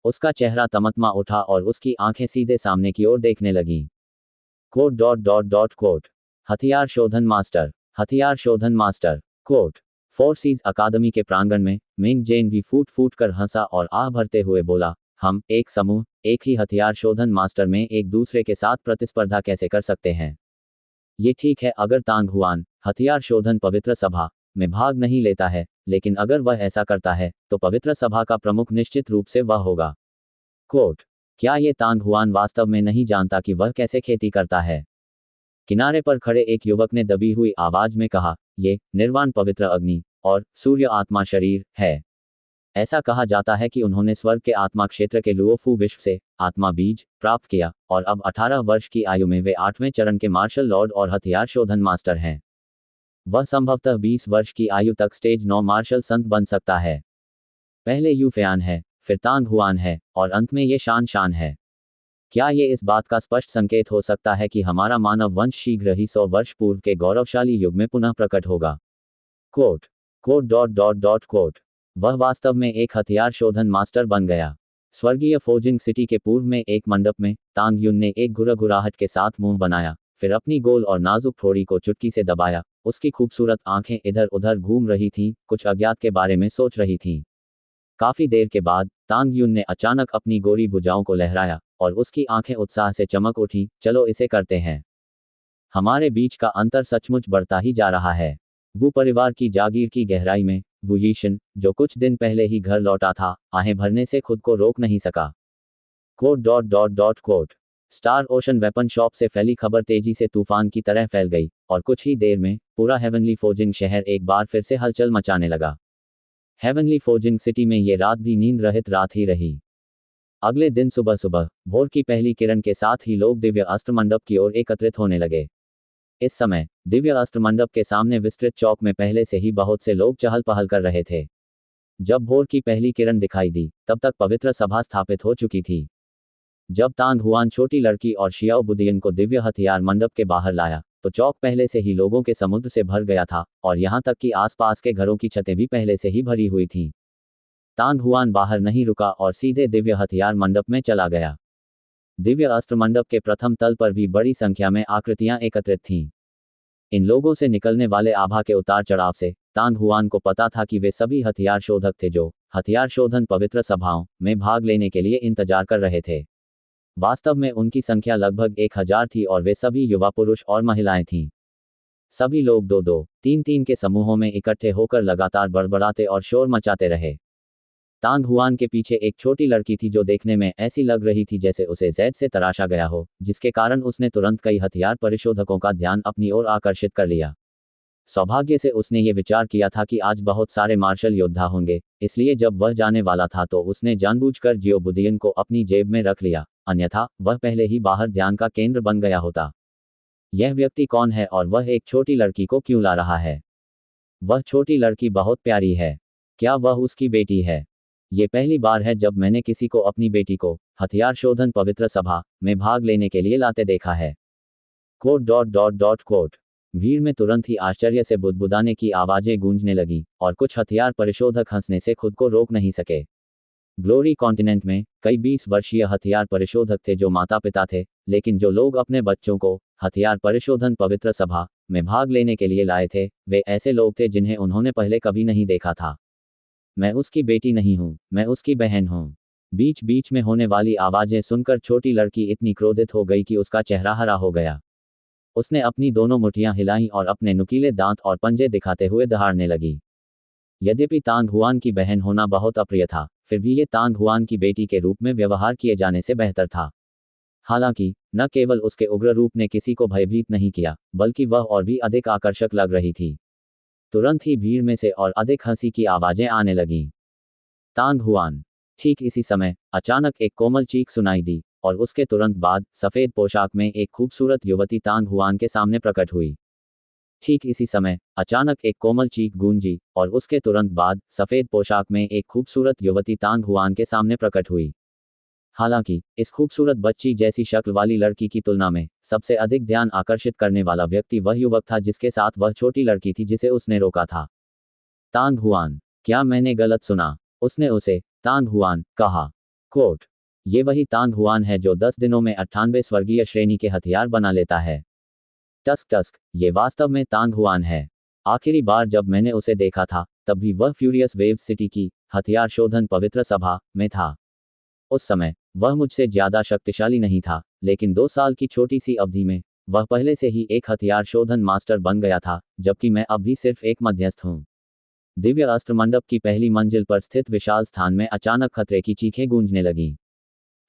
उसका चेहरा तमतमा उठा और उसकी आंखें सीधे सामने की ओर देखने लगीं। कोट। हथियार शोधन मास्टर। कोट। फोर सीज अकादमी के प्रांगण में मिंग जेन भी फूट फूट कर हंसा और आह भरते हुए बोला, हम एक समूह, एक ही हथियार शोधन मास्टर में एक दूसरे के साथ प्रतिस्पर्धा कैसे कर सकते हैं? ये ठीक है अगर तांग हुआन हथियार शोधन पवित्र सभा में भाग नहीं लेता है, लेकिन अगर वह ऐसा करता है तो पवित्र सभा का प्रमुख निश्चित रूप से वह होगा। कोट, क्या ये तांग हुआन वास्तव में नहीं जानता कि वह कैसे खेती करता है? किनारे पर खड़े एक युवक ने दबी हुई आवाज में कहा, ये निर्वाण पवित्र अग्नि और सूर्य आत्मा शरीर है। ऐसा कहा जाता है कि उन्होंने स्वर्ग के आत्मा क्षेत्र के लुओफू विश्व से आत्मा बीज प्राप्त किया और अब 18 वर्ष की आयु में वे 8वें चरण के मार्शल लॉर्ड और हथियार शोधन मास्टर हैं। वह संभवतः 20 वर्ष की आयु तक स्टेज 9 मार्शल संत बन सकता है। पहले यू फयान है, फिर तांग हुआन है और अंत में ये शान है। क्या ये इस बात का स्पष्ट संकेत हो सकता है कि हमारा मानव वंश शीघ्र ही 100 वर्ष पूर्व के गौरवशाली युग में पुनः प्रकट होगा? Quote quote dot dot dot quote वह वास्तव में एक हथियार शोधन मास्टर बन गया। स्वर्गीय फोजिंग सिटी के पूर्व में एक मंडप में तांग युन ने एक गुरगुराहट के साथ मुंह बनाया, फिर अपनी गोल और नाजुक ठोड़ी को चुटकी से दबाया। उसकी खूबसूरत आंखें इधर उधर घूम रही थीं, कुछ अज्ञात के बारे में सोच रही थीं। काफी देर के बाद तांग युन ने अचानक अपनी गोरी भुजाओं को लहराया और उसकी आंखें उत्साह से चमक उठी। चलो इसे करते हैं। हमारे बीच का अंतर सचमुच बढ़ता ही जा रहा है। वो परिवार की जागीर की गहराई में वू यीशन, जो कुछ दिन पहले ही घर लौटा था, आहें भरने से खुद को रोक नहीं सका। Quote dot dot dot quote star ocean weapon shop से फैली खबर तेजी से तूफान की तरह फैल गई और कुछ ही देर में पूरा हेवनली फोजिंग शहर एक बार फिर से हलचल मचाने लगा। हेवनली फोजिंग सिटी में ये रात भी नींद रहित रात ही रही। अगले दिन सुबह सुबह भोर की पहली किरण के साथ ही लोग दिव्य अस्त्र मंडप की ओर एकत्रित होने लगे। इस समय दिव्य अस्त्र मंडप के सामने विस्तृत चौक में पहले से ही बहुत से लोग चहल पहल कर रहे थे। जब भोर की पहली किरण दिखाई दी तब तक पवित्र सभा स्थापित हो चुकी थी। जब तांग हुआन छोटी लड़की और शियाओ बुदियन को दिव्य हथियार मंडप के बाहर लाया तो चौक पहले से ही लोगों के समुद्र से भर गया था और यहाँ तक कि आसपास के घरों की छतें भी पहले से ही भरी हुई थीं। तांग हुआन बाहर नहीं रुका और सीधे दिव्य हथियार मंडप में चला गया। दिव्य अस्त्र मंडप के प्रथम तल पर भी बड़ी संख्या में आकृतियां एकत्रित थीं। इन लोगों से निकलने वाले आभा के उतार चढ़ाव से तांग हुआन को पता था कि वे सभी हथियार शोधक थे जो हथियार शोधन पवित्र सभाओं में भाग लेने के लिए इंतजार कर रहे थे। वास्तव में उनकी संख्या लगभग 1000 थी और वे सभी युवा पुरुष और महिलाएं थीं। सभी लोग 2-2, 3-3 के समूहों में इकट्ठे होकर लगातार बड़बड़ाते और शोर मचाते रहे। तांग हुआन के पीछे एक छोटी लड़की थी जो देखने में ऐसी लग रही थी जैसे उसे जैद से तराशा गया हो, जिसके कारण उसने तुरंत कई हथियार परिशोधकों का ध्यान अपनी ओर आकर्षित कर लिया। सौभाग्य से उसने ये विचार किया था कि आज बहुत सारे मार्शल योद्धा होंगे, इसलिए जब वह जाने वाला था तो उसने जानबूझकर जियो बुदियन को अपनी जेब में रख लिया, अन्यथा वह पहले ही बाहर ध्यान का केंद्र बन गया होता। यह व्यक्ति कौन है और वह एक छोटी लड़की को क्यों ला रहा है? वह छोटी लड़की बहुत प्यारी है। क्या वह उसकी बेटी है? ये पहली बार है जब मैंने किसी को अपनी बेटी को हथियार शोधन पवित्र सभा में भाग लेने के लिए लाते देखा है। Quote dot dot dot quote भीड़ में तुरंत ही आश्चर्य से बुदबुदाने की आवाजें गूंजने लगी और कुछ हथियार परिशोधक हंसने से खुद को रोक नहीं सके। ग्लोरी कॉन्टिनेंट में कई 20 वर्षीय हथियार परिशोधक थे जो माता पिता थे, लेकिन जो लोग अपने बच्चों को हथियार परिशोधन पवित्र सभा में भाग लेने के लिए लाए थे वे ऐसे लोग थे जिन्हें उन्होंने पहले कभी नहीं देखा था। मैं उसकी बेटी नहीं हूँ, मैं उसकी बहन हूँ। बीच बीच में होने वाली आवाजें सुनकर छोटी लड़की इतनी क्रोधित हो गई कि उसका चेहरा हरा हो गया। उसने अपनी दोनों मुठ्ठियां हिलाईं और अपने नुकीले दांत और पंजे दिखाते हुए दहाड़ने लगी। यद्यपि तांग हुआन की बहन होना बहुत अप्रिय था, फिर भी ये तांग हुआन की बेटी के रूप में व्यवहार किए जाने से बेहतर था। हालांकि न केवल उसके उग्र रूप ने किसी को भयभीत नहीं किया, बल्कि वह और भी अधिक आकर्षक लग रही थी। तुरंत ही भीड़ में से और अधिक हंसी की आवाजें आने लगीं। तांग हुआन। ठीक इसी समय अचानक एक कोमल चीख सुनाई दी और उसके तुरंत बाद सफेद पोशाक में एक खूबसूरत युवती तांग हुआन के सामने प्रकट हुई। ठीक इसी समय अचानक एक कोमल चीख गूंजी और उसके तुरंत बाद सफेद पोशाक में एक खूबसूरत युवती तांग हुआन के सामने प्रकट हुई। हालांकि इस खूबसूरत बच्ची जैसी शक्ल वाली लड़की की तुलना में सबसे अधिक ध्यान आकर्षित करने वाला व्यक्ति वह युवक था जिसके साथ वह छोटी लड़की थी जिसे उसने रोका था। तांग हुआन। क्या मैंने गलत सुना? उसने उसे तांग हुआन कहा। कोट ये वही तांग हुआन है जो 10 दिनों में 98 स्वर्गीय श्रेणी के हथियार बना लेता है। टस्क टस्क ये वास्तव में तांग हुआन है। आखिरी बार जब मैंने उसे देखा था तब भी वह फ्यूरियस वेव्स सिटी की हथियार शोधन पवित्र सभा में था। उस समय वह मुझसे ज्यादा शक्तिशाली नहीं था, लेकिन 2 साल की छोटी सी अवधि में वह पहले से ही एक हथियार शोधन मास्टर बन गया था, जबकि मैं अब भी सिर्फ एक मध्यस्थ हूँ। दिव्य अस्त्र मंडप की पहली मंजिल पर स्थित विशाल स्थान में अचानक खतरे की चीखें गूंजने लगीं।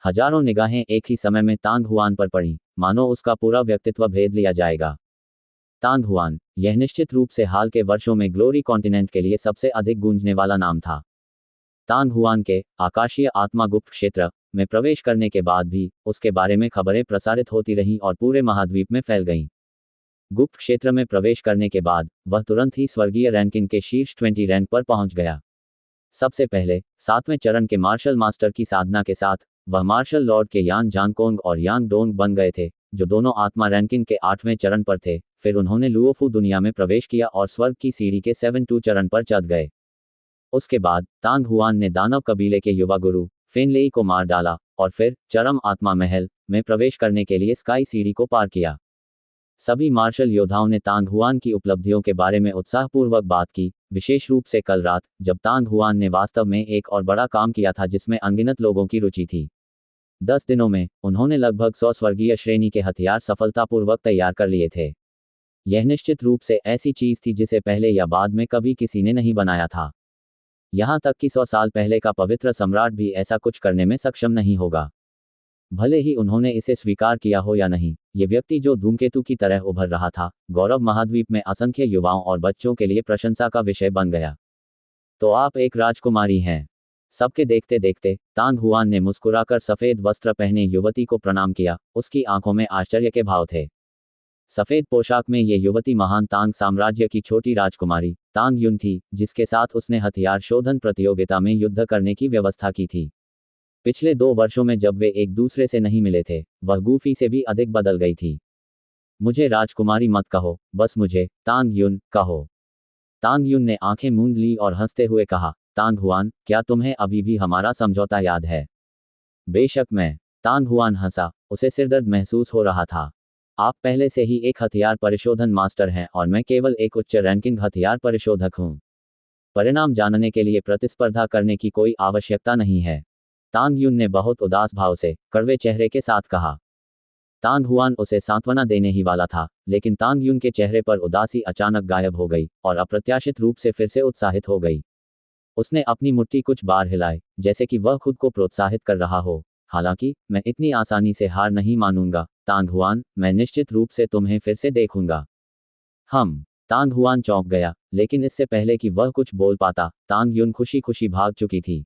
हजारों निगाहें एक ही समय में तांग हुआन पर पड़ी, मानो उसका पूरा व्यक्तित्व भेद लिया जाएगा। तांग हुआन, यह निश्चित रूप से हाल के वर्षों में ग्लोरी कॉन्टिनेंट के लिए सबसे अधिक गूंजने वाला नाम था। तांग हुआन के आकाशीय आत्मा गुप्त क्षेत्र में प्रवेश करने के बाद भी उसके बारे में खबरें प्रसारित होती रहीं और पूरे महाद्वीप में फैल गईं। गुप्त क्षेत्र में प्रवेश करने के बाद वह तुरंत ही स्वर्गीय रैंकिंग के शीर्ष 20 रैंक पर पहुंच गया। सबसे पहले 7वें चरण के मार्शल मास्टर की साधना के साथ वह मार्शल लॉर्ड के यांग जानकोंग और यांग डोंग बन गए थे, जो दोनों आत्मा रैंकिंग के 8वें चरण पर थे। फिर उन्होंने लुओफू दुनिया में प्रवेश किया और स्वर्ग की सीढ़ी के 7-2 चरण पर चढ़ गए। उसके बाद तांग हुआन ने दानव कबीले के युवा गुरु फेनलेई को मार डाला और फिर चरम आत्मा महल में प्रवेश करने के लिए स्काई सीढ़ी को पार किया। सभी मार्शल योद्धाओं ने तांग हुआन की उपलब्धियों के बारे में उत्साहपूर्वक बात की, विशेष रूप से कल रात जब तांग हुआन ने वास्तव में एक और बड़ा काम किया था जिसमें अनगिनत लोगों की रुचि थी। 10 दिनों में उन्होंने लगभग 100 स्वर्गीय श्रेणी के हथियार सफलतापूर्वक तैयार कर लिए थे। यह निश्चित रूप से ऐसी चीज थी जिसे पहले या बाद में कभी किसी ने नहीं बनाया था। यहाँ तक कि 100 साल पहले का पवित्र सम्राट भी ऐसा कुछ करने में सक्षम नहीं होगा। भले ही उन्होंने इसे स्वीकार किया हो या नहीं, ये व्यक्ति जो धूमकेतु की तरह उभर रहा था, गौरव महाद्वीप में असंख्य युवाओं और बच्चों के लिए प्रशंसा का विषय बन गया। तो आप एक राजकुमारी हैं। सबके देखते देखते तांग हुआन ने मुस्कुराकर सफेद वस्त्र पहने युवती को प्रणाम किया। उसकी आंखों में आश्चर्य के भाव थे। सफेद पोशाक में ये युवती महान तांग साम्राज्य की छोटी राजकुमारी तांग युन थी, जिसके साथ उसने हथियार शोधन प्रतियोगिता में युद्ध करने की व्यवस्था की थी। पिछले 2 वर्षों में जब वे एक दूसरे से नहीं मिले थे, वह गूफी से भी अधिक बदल गई थी। मुझे राजकुमारी मत कहो, बस मुझे तांग युन कहो। तांग युन ने आंखें मूंद ली और हंसते हुए कहा, तांग हुआन, क्या तुम्हें अभी भी हमारा समझौता याद है? बेशक मैं। तांग हुआन हंसा, उसे सिरदर्द महसूस हो रहा था। आप पहले से ही एक हथियार परिशोधन मास्टर हैं और मैं केवल एक उच्च रैंकिंग हथियार परिशोधक हूं। परिणाम जानने के लिए प्रतिस्पर्धा करने की कोई आवश्यकता नहीं है। तांग युन ने बहुत उदास भाव से कड़वे चेहरे के साथ कहा। तांग हुआन उसे सांत्वना देने ही वाला था, लेकिन तांग युन के चेहरे पर उदासी अचानक गायब हो गई और अप्रत्याशित रूप से फिर से उत्साहित हो गई। उसने अपनी मुट्ठी कुछ बार हिलाई, जैसे कि वह खुद को प्रोत्साहित कर रहा हो। हालांकि मैं इतनी आसानी से हार नहीं मानूंगा तांग हुआन, मैं निश्चित रूप से तुम्हें फिर से देखूंगा। तांग हुआन चौंक गया, लेकिन इससे पहले कि वह कुछ बोल पाता, तांग युन खुशी खुशी भाग चुकी थी।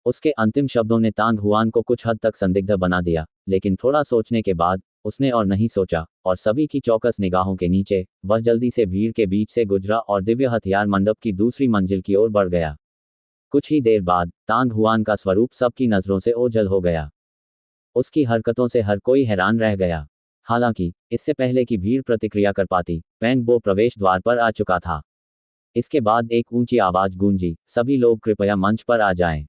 उसके अंतिम शब्दों ने तांग हुआन को कुछ हद तक संदिग्ध बना दिया, लेकिन थोड़ा सोचने के बाद उसने और नहीं सोचा, और सभी की चौकस निगाहों के नीचे वह जल्दी से भीड़ के बीच से गुजरा और दिव्य हथियार मंडप की दूसरी मंजिल की ओर बढ़ गया। कुछ ही देर बाद तांग हुआन का स्वरूप सबकी नजरों से ओझल हो गया। उसकी हरकतों से हर कोई हैरान रह गया। हालांकि इससे पहले कि भीड़ प्रतिक्रिया कर पाती, पेंग बो प्रवेश द्वार पर आ चुका था। इसके बाद एक ऊंची आवाज गूंजी, सभी लोग कृपया मंच पर आ जाएं।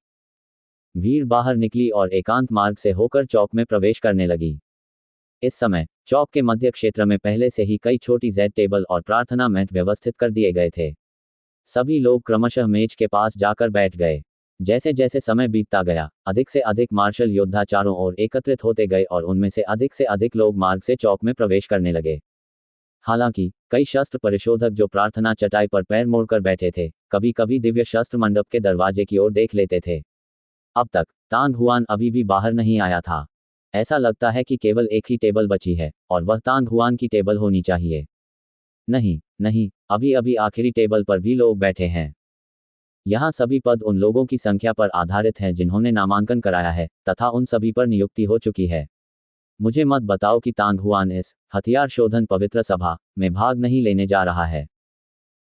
भीड़ बाहर निकली और एकांत मार्ग से होकर चौक में प्रवेश करने लगी। इस समय चौक के मध्य क्षेत्र में पहले से ही कई छोटी जेड टेबल और प्रार्थना मैट व्यवस्थित कर दिए गए थे। सभी लोग क्रमशः मेज के पास जाकर बैठ गए। जैसे जैसे समय बीतता गया, अधिक से अधिक मार्शल योद्धा चारों ओर एकत्रित होते गए और उनमें से अधिक लोग मार्ग से चौक में प्रवेश करने लगे। हालांकि कई शस्त्र परिशोधक जो प्रार्थना चटाई पर पैर मोड़कर बैठे थे, कभी कभी दिव्य शस्त्र मंडप के दरवाजे की ओर देख लेते थे। अब तक तांग हुआन अभी भी बाहर नहीं आया था। ऐसा लगता है कि केवल एक ही टेबल बची है और वह तांग हुआन की टेबल होनी चाहिए। नहीं, अभी अभी आखिरी टेबल पर भी लोग बैठे हैं। यहाँ सभी पद उन लोगों की संख्या पर आधारित हैं जिन्होंने नामांकन कराया है, तथा उन सभी पर नियुक्ति हो चुकी है। मुझे मत बताओ कि तांग हुआन इस हथियार शोधन पवित्र सभा में भाग नहीं लेने जा रहा है।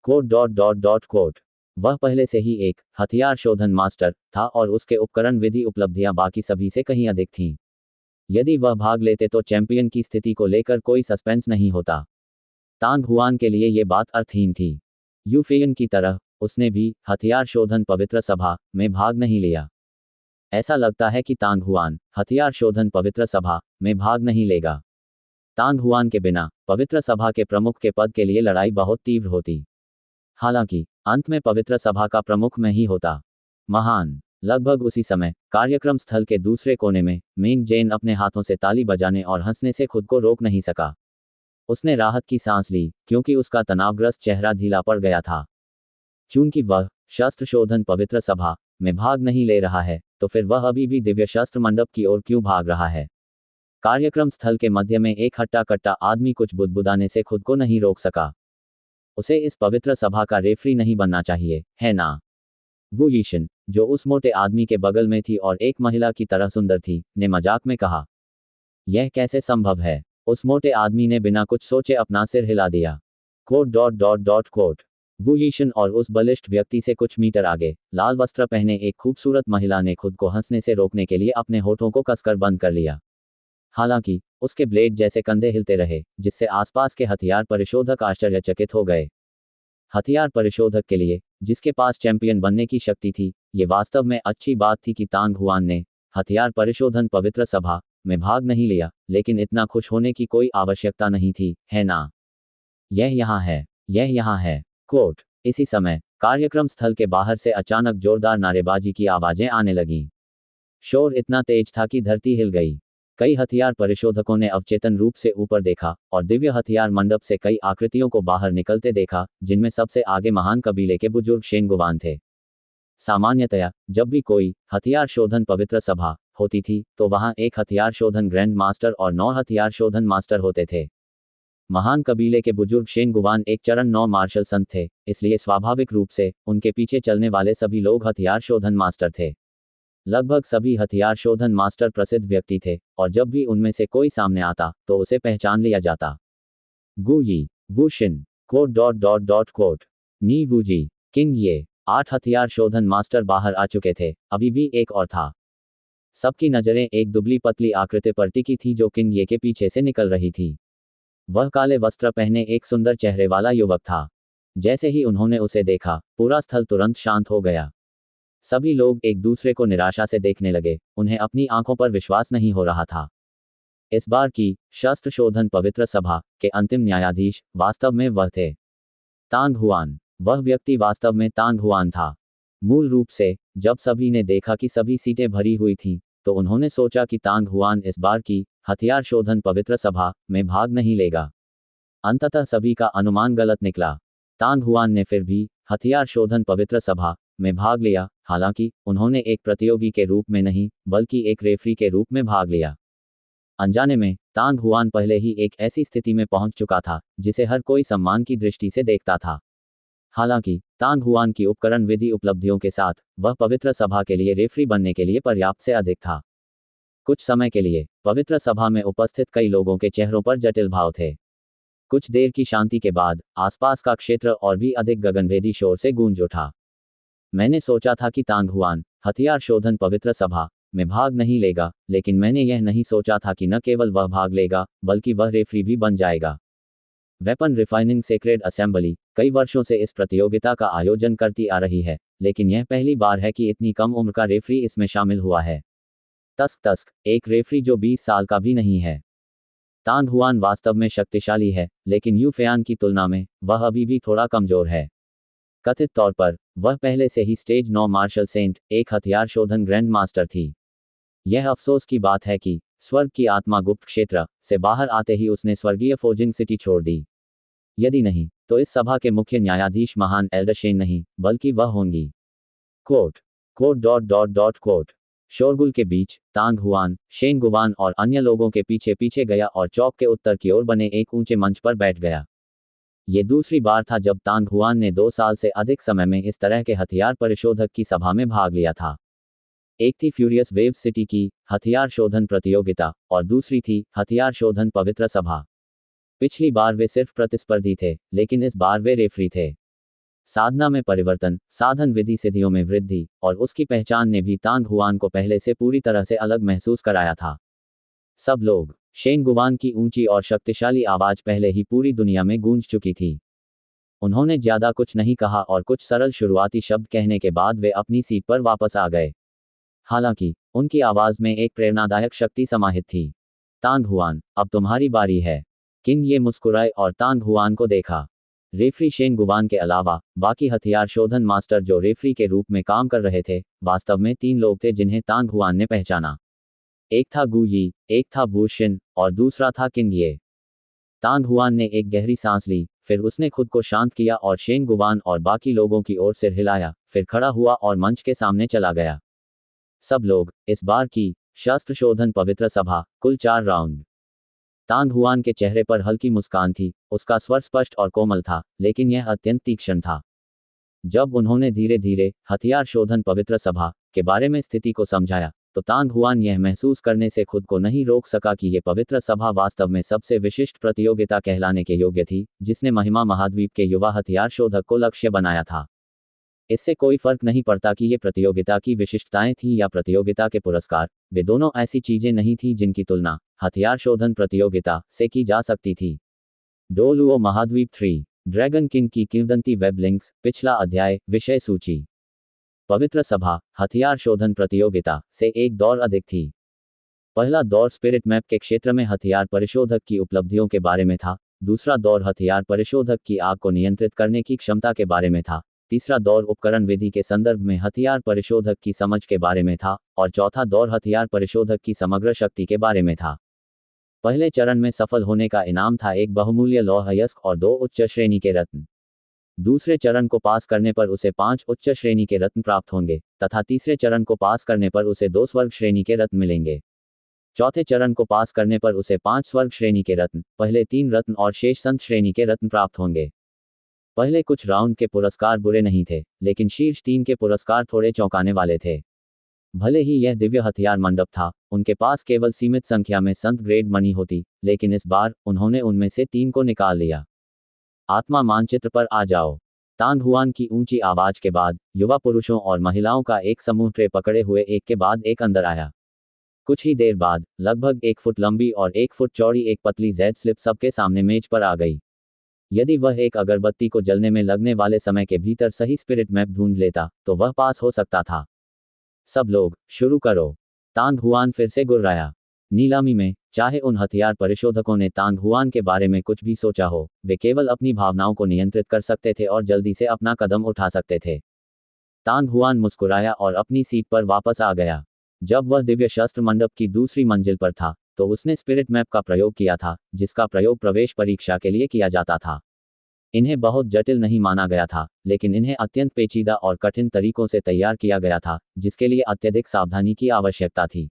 कोट। वह पहले से ही एक हथियार शोधन मास्टर था और उसके उपकरण विधि उपलब्धियां बाकी सभी से कहीं अधिक थीं। यदि वह भाग लेते तो चैंपियन की स्थिति को लेकर कोई सस्पेंस नहीं होता। तांग हुआन के लिए ये बात अर्थहीन थी। यू फेयन की तरह उसने भी हथियार शोधन पवित्र सभा में भाग नहीं लिया। ऐसा लगता है कि तांग हुआन हथियार शोधन पवित्र सभा में भाग नहीं लेगा। तांग हुआन के बिना पवित्र सभा के प्रमुख के पद के लिए लड़ाई बहुत तीव्र होती। हालांकि अंत में पवित्र सभा का प्रमुख मैं ही होता। महान। लगभग उसी समय कार्यक्रम स्थल के दूसरे कोने में मेंग जेन अपने हाथों से ताली बजाने और हंसने से खुद को रोक नहीं सका। उसने राहत की सांस ली क्योंकि उसका तनावग्रस्त चेहरा ढीला पड़ गया था। चूंकि वह शस्त्र शोधन पवित्र सभा में भाग नहीं ले रहा है, तो फिर वह अभी भी दिव्य शस्त्र मंडप की ओर क्यों भाग रहा है? कार्यक्रम स्थल के मध्य में एक हट्टा कट्टा आदमी कुछ बुदबुदाने से खुद को नहीं रोक सका। उसे इस पवित्र सभा का रेफरी नहीं बनना चाहिए, है ना? वू यीशन, जो उस मोटे आदमी के बगल में थी और एक महिला की तरह सुंदर थी, ने मजाक में कहा। यह कैसे संभव है? उस मोटे आदमी ने बिना कुछ सोचे अपना सिर हिला दिया। कोट। वू यीशन और उस बलिष्ठ व्यक्ति से कुछ मीटर आगे लाल वस्त्र पहने एक खूबसूरत महिला ने खुद को हंसने से रोकने के लिए अपने होठों को कसकर बंद कर लिया। हालांकि उसके ब्लेड जैसे कंधे हिलते रहे, जिससे आसपास के हथियार परिशोधक आश्चर्यचकित हो गए। हथियार परिशोधक के लिए, जिसके पास चैंपियन बनने की शक्ति थी, ये वास्तव में अच्छी बात थी कि तांग हुआन ने हथियार परिशोधन पवित्र सभा में भाग नहीं लिया, लेकिन इतना खुश होने की कोई आवश्यकता नहीं थी, है ना? यह यहाँ है। कोट। इसी समय कार्यक्रम स्थल के बाहर से अचानक जोरदार नारेबाजी की आवाजें आने लगीं। शोर इतना तेज था कि धरती हिल गई। कई हथियार परिशोधकों ने अवचेतन रूप से ऊपर देखा और दिव्य हथियार मंडप से कई आकृतियों को बाहर निकलते देखा, जिनमें सबसे आगे महान कबीले के बुजुर्ग शेंगुवान थे। सामान्यतया जब भी कोई हथियार शोधन पवित्र सभा होती थी, तो वहां एक हथियार शोधन ग्रैंड मास्टर और 9 हथियार शोधन मास्टर होते थे। महान कबीले के बुजुर्ग शेंगुवान एक चरण 9 मार्शल संत थे, इसलिए स्वाभाविक रूप से उनके पीछे चलने वाले सभी लोग हथियार शोधन मास्टर थे। लगभग सभी हथियार शोधन मास्टर प्रसिद्ध व्यक्ति थे, और जब भी उनमें से कोई सामने आता तो उसे पहचान लिया जाता। गु यी, वू शिन, कोट। नी वूजी, किंग ये। 8 हथियार शोधन मास्टर बाहर आ चुके थे, अभी भी एक और था। सबकी नजरें एक दुबली पतली आकृति पर टिकी थी जो किंग ये के पीछे से निकल रही थी। वह काले वस्त्र पहने एक सुंदर चेहरे वाला युवक था। जैसे ही उन्होंने उसे देखा, पूरा स्थल तुरंत शांत हो गया। सभी लोग एक दूसरे को निराशा से देखने लगे, उन्हें अपनी आंखों पर विश्वास नहीं हो रहा था। इस बार की शस्त्र शोधन पवित्र सभा के अंतिम न्यायाधीश वास्तव में वह थे। तांग हुआन। वह व्यक्ति वास्तव में तांग हुआन था। मूल रूप से जब सभी ने देखा कि सभी सीटें भरी हुई थीं, तो उन्होंने सोचा कि तांग हुआन इस बार की हथियार शोधन पवित्र सभा में भाग नहीं लेगा। अंततः सभी का अनुमान गलत निकला। तांग हुआन ने फिर भी हथियार शोधन पवित्र सभा में भाग लिया, हालांकि उन्होंने एक प्रतियोगी के रूप में नहीं, बल्कि एक रेफरी के रूप में भाग लिया। अनजाने में तांग हुआन पहले ही एक ऐसी स्थिति में पहुंच चुका था जिसे हर कोई सम्मान की दृष्टि से देखता था। हालांकि तांग हुआन की उपकरण विधि उपलब्धियों के साथ वह पवित्र सभा के लिए रेफरी बनने के लिए पर्याप्त से अधिक था। कुछ समय के लिए पवित्र सभा में उपस्थित कई लोगों के चेहरों पर जटिल भाव थे। कुछ देर की शांति के बाद आसपास का क्षेत्र और भी अधिक गगनभेदी शोर से गूंज उठा। मैंने सोचा था कि तांग हुआन हथियार शोधन पवित्र सभा में भाग नहीं लेगा, लेकिन मैंने यह नहीं सोचा था कि न केवल वह भाग लेगा, बल्कि वह रेफरी भी बन जाएगा। वेपन रिफाइनिंग सेक्रेड असेंबली कई वर्षों से इस प्रतियोगिता का आयोजन करती आ रही है, लेकिन यह पहली बार है कि इतनी कम उम्र का रेफरी इसमें शामिल हुआ है। तस्क, एक रेफरी जो 20 साल का भी नहीं है। तांग हुआन वास्तव में शक्तिशाली है, लेकिन यू फेयान की तुलना में वह अभी भी थोड़ा कमजोर है। कथित तौर पर वह पहले से ही स्टेज 9 मार्शल सेंट, एक हथियार शोधन ग्रैंड मास्टर थी। यह अफसोस की बात है कि स्वर्ग की आत्मा गुप्त क्षेत्र से बाहर आते ही उसने स्वर्गीय फोजिंग सिटी छोड़ दी। यदि नहीं, तो इस सभा के मुख्य न्यायाधीश महान एल्डर शेन नहीं, बल्कि वह होंगी। कोट। शोरगुल के बीच तांग हुआन शेंगुवान और अन्य लोगों के पीछे पीछे गया और चौक के उत्तर की ओर बने एक ऊंचे मंच पर बैठ गया। ये दूसरी बार था जब तांग हुआन ने 2 साल से अधिक समय में इस तरह के हथियार परिशोधक की सभा में भाग लिया था। एक थी फ्यूरियस वेव्स सिटी की हथियार शोधन प्रतियोगिता और दूसरी थी हथियार शोधन पवित्र सभा। पिछली बार वे सिर्फ प्रतिस्पर्धी थे, लेकिन इस बार वे रेफरी थे। साधना में परिवर्तन, साधन विधि सिद्धियों में वृद्धि और उसकी पहचान ने भी तांग हुआन को पहले से पूरी तरह से अलग महसूस कराया था। सब लोग शेंगुवान की ऊंची और शक्तिशाली आवाज पहले ही पूरी दुनिया में गूंज चुकी थी। उन्होंने ज्यादा कुछ नहीं कहा और कुछ सरल शुरुआती शब्द कहने के बाद वे अपनी सीट पर वापस आ गए। हालांकि उनकी आवाज में एक प्रेरणादायक शक्ति समाहित थी। तांग हुआन, अब तुम्हारी बारी है। किंग ये मुस्कुराए और तांग हुआन को देखा। रेफरी शेन गुवान के अलावा बाकी हथियार शोधन मास्टर जो रेफरी के रूप में काम कर रहे थे, वास्तव में 3 लोग थे जिन्हें तांग हुआन ने पहचाना। एक था गु यी, एक था वू शिन और दूसरा था किंग ये। तांग हुआन ने एक गहरी सांस ली, फिर उसने खुद को शांत किया और शेन गुवान और बाकी लोगों की ओर सिर हिलाया, फिर खड़ा हुआ और मंच के सामने चला गया। सब लोग, इस बार की शस्त्र शोधन पवित्र सभा, कुल 4 राउंड। तांग हुआन के चेहरे पर हल्की मुस्कान थी, उसका स्वर स्पष्ट और कोमल था, लेकिन यह अत्यंत तीक्ष्ण था। जब उन्होंने धीरे धीरे हथियार शोधन पवित्र सभा के बारे में स्थिति को समझाया, तो तांग हुआन यह महसूस करने से खुद को नहीं रोक सका कि यह पवित्र सभा वास्तव में सबसे विशिष्ट प्रतियोगिता कहलाने के योग्य थी, जिसने महिमा महाद्वीप के युवा हथियार शोधक को लक्ष्य बनाया था। इससे कोई फर्क नहीं पड़ता कि ये प्रतियोगिता की विशिष्टताएं थीं या प्रतियोगिता के पुरस्कार, वे दोनों ऐसी चीजें नहीं थीं जिनकी तुलना हथियार शोधन प्रतियोगिता से की जा सकती थी। डोलुओ महाद्वीप 3 ड्रैगन किंग की किंवदंती वेब लिंक्स, पिछला अध्याय, विषय सूची। पवित्र सभा हथियार शोधन प्रतियोगिता से एक दौर अधिक थी। पहला दौर स्पिरिट मैप के क्षेत्र में हथियार परिशोधक की उपलब्धियों के बारे में था, दूसरा दौर हथियार परिशोधक की आग को नियंत्रित करने की क्षमता के बारे में था, तीसरा दौर उपकरण विधि के संदर्भ में हथियार परिशोधक की समझ के बारे में था, और चौथा दौर हथियार परिशोधक की समग्र शक्ति के बारे में था। पहले चरण में सफल होने का इनाम था एक बहुमूल्य लौह अयस्क और 2 उच्च श्रेणी के रत्न। दूसरे चरण को पास करने पर उसे 5 उच्च श्रेणी के रत्न प्राप्त होंगे, तथा तीसरे चरण को पास करने पर उसे 2 स्वर्ग श्रेणी के रत्न मिलेंगे। चौथे चरण को पास करने पर उसे 5 स्वर्ग श्रेणी के रत्न, पहले 3 रत्न और शेष संत श्रेणी के रत्न प्राप्त होंगे। पहले कुछ राउंड के पुरस्कार बुरे नहीं थे, लेकिन शीर्ष 3 के पुरस्कार थोड़े चौंकाने वाले थे। भले ही यह दिव्य हथियार मंडप था, उनके पास केवल सीमित संख्या में संत ग्रेड मनी होती, लेकिन इस बार उन्होंने उनमें से 3 को निकाल लिया। आत्मा मानचित्र पर आ जाओ। तांग हुआन की ऊंची आवाज के बाद युवा पुरुषों और महिलाओं का एक समूह ट्रे पकड़े हुए एक के बाद एक अंदर आया। कुछ ही देर बाद लगभग 1 फुट लंबी और 1 फुट चौड़ी एक पतली जेड स्लिप सबके सामने मेज पर आ गई। यदि वह एक अगरबत्ती को जलने में लगने वाले समय के भीतर सही स्पिरिट मैप ढूंढ लेता, तो वह पास हो सकता था। सब लोग, शुरू करो। तांग हुआन फिर से गुर्राया। नीलामी में, चाहे उन हथियार परिशोधकों ने तांग हुआन के बारे में कुछ भी सोचा हो, वे केवल अपनी भावनाओं को नियंत्रित कर सकते थे और जल्दी से अपना कदम उठा सकते थे। तांग हुआन मुस्कुराया और अपनी सीट पर वापस आ गया। जब वह दिव्य शस्त्र मंडप की दूसरी मंजिल पर था, तो उसने स्पिरिट मैप का प्रयोग किया था, जिसका प्रयोग प्रवेश परीक्षा के लिए किया जाता था। इन्हें बहुत जटिल नहीं माना गया था, लेकिन इन्हें अत्यंत पेचीदा और कठिन तरीकों से तैयार किया गया था, जिसके लिए अत्यधिक सावधानी की आवश्यकता थी।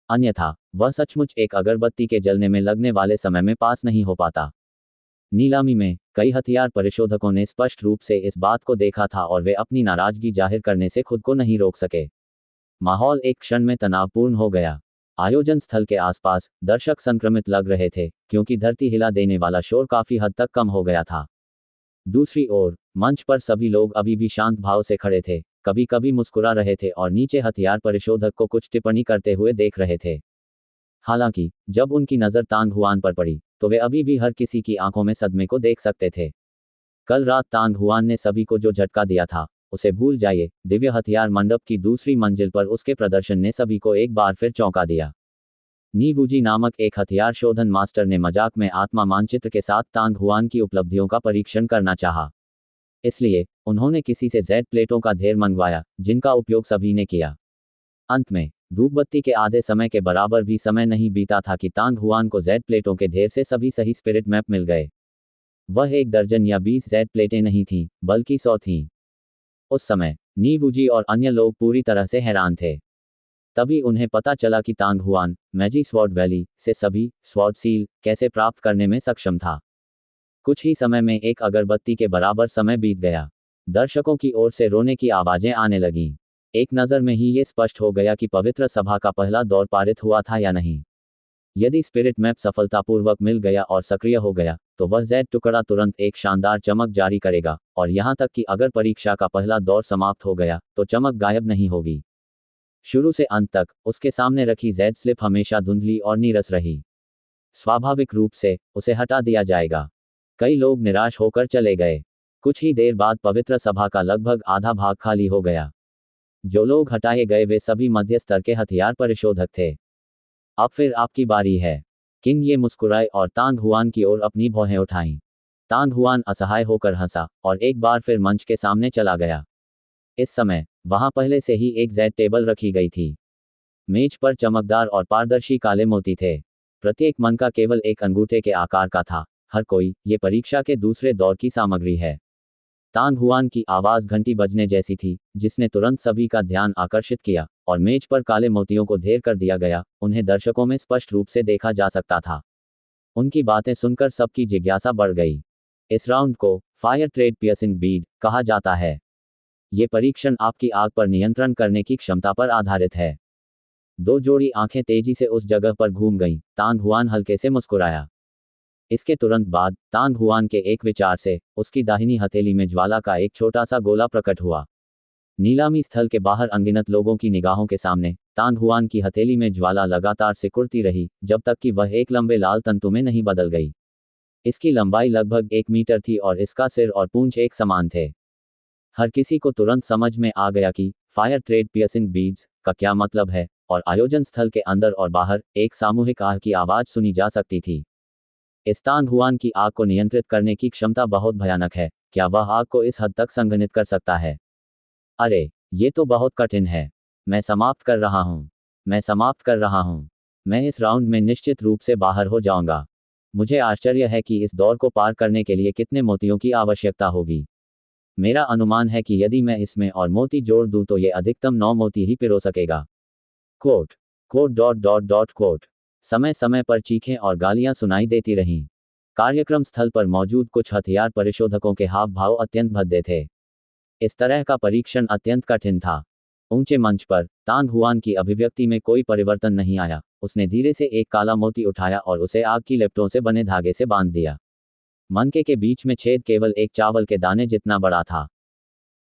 अन्यथा वह सचमुच एक अगरबत्ती के जलने में लगने वाले समय में पास नहीं हो पाता। नीलामी में कई हथियार परिशोधकों ने स्पष्ट रूप से इस बात को देखा था और वे अपनी नाराजगी जाहिर करने से खुद को नहीं रोक सके। माहौल एक क्षण में तनावपूर्ण हो गया। आयोजन स्थल के आसपास दर्शक संक्रमित लग रहे थे, क्योंकि धरती हिला देने वाला शोर काफी हद तक कम हो गया था। दूसरी ओर मंच पर सभी लोग अभी भी शांत भाव से खड़े थे, कभी कभी मुस्कुरा रहे थे और नीचे हथियार परिशोधक को कुछ टिप्पणी करते हुए देख रहे थे। हालांकि जब उनकी नज़र तांग हुआन पर पड़ी, तो वे अभी भी हर किसी की आंखों में सदमे को देख सकते थे। कल रात तांग हुआन ने सभी को जो झटका दिया था, उसे भूल जाइए। दिव्य हथियार मंडप की दूसरी मंजिल पर उसके प्रदर्शन ने सभी को एक बार फिर चौंका दिया। नी वूजी नामक एक हथियार शोधन मास्टर ने मजाक में आत्मा मानचित्र के साथ तांग हुआन की उपलब्धियों का परीक्षण करना चाहा। इसलिए उन्होंने किसी से जेड प्लेटों का ढेर मंगवाया, जिनका उपयोग सभी ने किया। अंत में धूपबत्ती के आधे समय के बराबर भी समय नहीं बीता था कि तांग हुआन को जेड प्लेटों के ढेर से सभी सही स्पिरिट मैप मिल गए। वह 1 दर्जन या 20 जेड प्लेटें नहीं थीं, बल्कि 100 थीं। उस समय नी वूजी और अन्य लोग पूरी तरह से हैरान थे। तभी उन्हें पता चला कि तांग हुआन मैजिक स्वॉर्ड वैली से सभी स्वॉर्ड सील कैसे प्राप्त करने में सक्षम था। कुछ ही समय में एक अगरबत्ती के बराबर समय बीत गया। दर्शकों की ओर से रोने की आवाजें आने लगीं। एक नज़र में ही ये स्पष्ट हो गया कि पवित्र सभा का पहला दौर पारित हुआ था या नहीं। यदि स्पिरिट मैप सफलतापूर्वक मिल गया और सक्रिय हो गया, तो वह जेड टुकड़ा तुरंत एक शानदार चमक जारी करेगा, और यहां तक कि अगर परीक्षा का पहला दौर समाप्त हो गया, तो चमक गायब नहीं होगी। शुरू से अंत तक उसके सामने रखी जेड स्लिप हमेशा धुंधली और नीरस रही। स्वाभाविक रूप से उसे हटा दिया जाएगा। कई लोग निराश होकर चले गए। कुछ ही देर बाद पवित्र सभा का लगभग आधा भाग खाली हो गया। जो लोग हटाए गए वे सभी मध्य स्तर के हथियार परिशोधक थे। अब फिर आपकी बारी है। किंग ये मुस्कुराए और तांग हुआन की ओर अपनी भौहें उठाईं। तांग हुआन असहाय होकर हंसा और एक बार फिर मंच के सामने चला गया। इस समय वहां पहले से ही एक जेड टेबल रखी गई थी। मेज पर चमकदार और पारदर्शी काले मोती थे। प्रत्येक मन का केवल एक अंगूठे के आकार का था। हर कोई, ये परीक्षा के दूसरे दौर की सामग्री है। तांग हुआन की आवाज घंटी बजने जैसी थी, जिसने तुरंत सभी का ध्यान आकर्षित किया, और मेज पर काले मोतियों को ढेर कर दिया गया। उन्हें दर्शकों में स्पष्ट रूप से देखा जा सकता था। उनकी बातें सुनकर सबकी जिज्ञासा बढ़ गई। इस राउंड को फायर ट्रेड पियर्सिंग बीड कहा जाता है। ये परीक्षण आपकी आग पर नियंत्रण करने की क्षमता पर आधारित है। दो जोड़ी आंखें तेजी से उस जगह पर घूम गईं। तांग हुआन हल्के से मुस्कुराया। इसके तुरंत बाद तांग हुआन के एक विचार से उसकी दाहिनी हथेली में ज्वाला का एक छोटा सा गोला प्रकट हुआ। नीलामी स्थल के बाहर अनगिनत लोगों की निगाहों के सामने तांग हुआन की हथेली में ज्वाला लगातार सिकुड़ती रही, जब तक कि वह एक लंबे लाल तंतु में नहीं बदल गई। इसकी लंबाई लगभग 1 मीटर थी और इसका सिर और पूंछ एक समान थे। हर किसी को तुरंत समझ में आ गया कि फायर ट्रेड पियर्सिंग बीड्स का क्या मतलब है, और आयोजन स्थल के अंदर और बाहर एक सामूहिक आह की आवाज सुनी जा सकती थी। इस तांग हुआन की आग को नियंत्रित करने की क्षमता बहुत भयानक है। क्या वह आग को इस हद तक संघनित कर सकता है? अरे, ये तो बहुत कठिन है। मैं समाप्त कर रहा हूँ। मैं समाप्त कर रहा हूँ। मैं इस राउंड में निश्चित रूप से बाहर हो जाऊंगा। मुझे आश्चर्य है कि इस दौर को पार करने के लिए कितने मोतियों की आवश्यकता होगी। मेरा अनुमान है कि यदि मैं इसमें और मोती जोड़ दूं तो ये अधिकतम 9 मोती ही पिरो सकेगा। Quote quote dot dot dot quote. समय समय पर चीखें और गालियां सुनाई देती रहीं। कार्यक्रम स्थल पर मौजूद कुछ हथियार परिशोधकों के हाव भाव अत्यंत भद्दे थे। इस तरह का परीक्षण अत्यंत कठिन था। ऊंचे मंच पर तांग हुआन की अभिव्यक्ति में कोई परिवर्तन नहीं आया। उसने धीरे से एक काला मोती उठाया और उसे आग की लिपटों से बने धागे से बांध दिया। मनके के बीच में छेद केवल एक चावल के दाने जितना बड़ा था।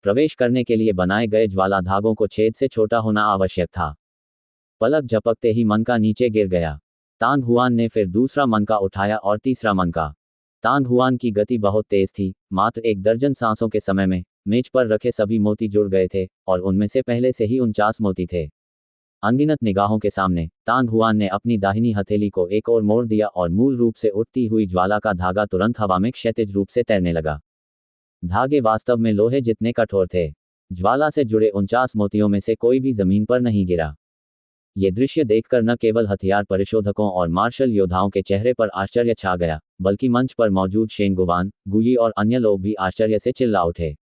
प्रवेश करने के लिए बनाए गए ज्वाला धागों को छेद से छोटा होना आवश्यक था। पलक झपकते ही मनका नीचे गिर गया। तांग हुआन ने फिर दूसरा मनका उठाया और तीसरा मनका। तांग हुआन की गति बहुत तेज थी। मात्र 1 दर्जन सांसों के समय में मेज पर रखे सभी मोती जुड़ गए थे, और उनमें से पहले से ही 49 मोती थे। अनगिनत निगाहों के सामने तांग हुआन ने अपनी दाहिनी हथेली को एक और मोड़ दिया और मूल रूप से उठती हुई ज्वाला का धागा तुरंत हवा में क्षैतिज रूप से तैरने लगा। धागे वास्तव में लोहे जितने कठोर थे। ज्वाला से जुड़े 49 मोतियों में से कोई भी जमीन पर नहीं गिरा। ये दृश्य देखकर न केवल हथियार परिशोधकों और मार्शल योद्धाओं के चेहरे पर आश्चर्य छा गया, बल्कि मंच पर मौजूद शेन गुवान, गुई और अन्य लोग भी आश्चर्य से चिल्ला उठे।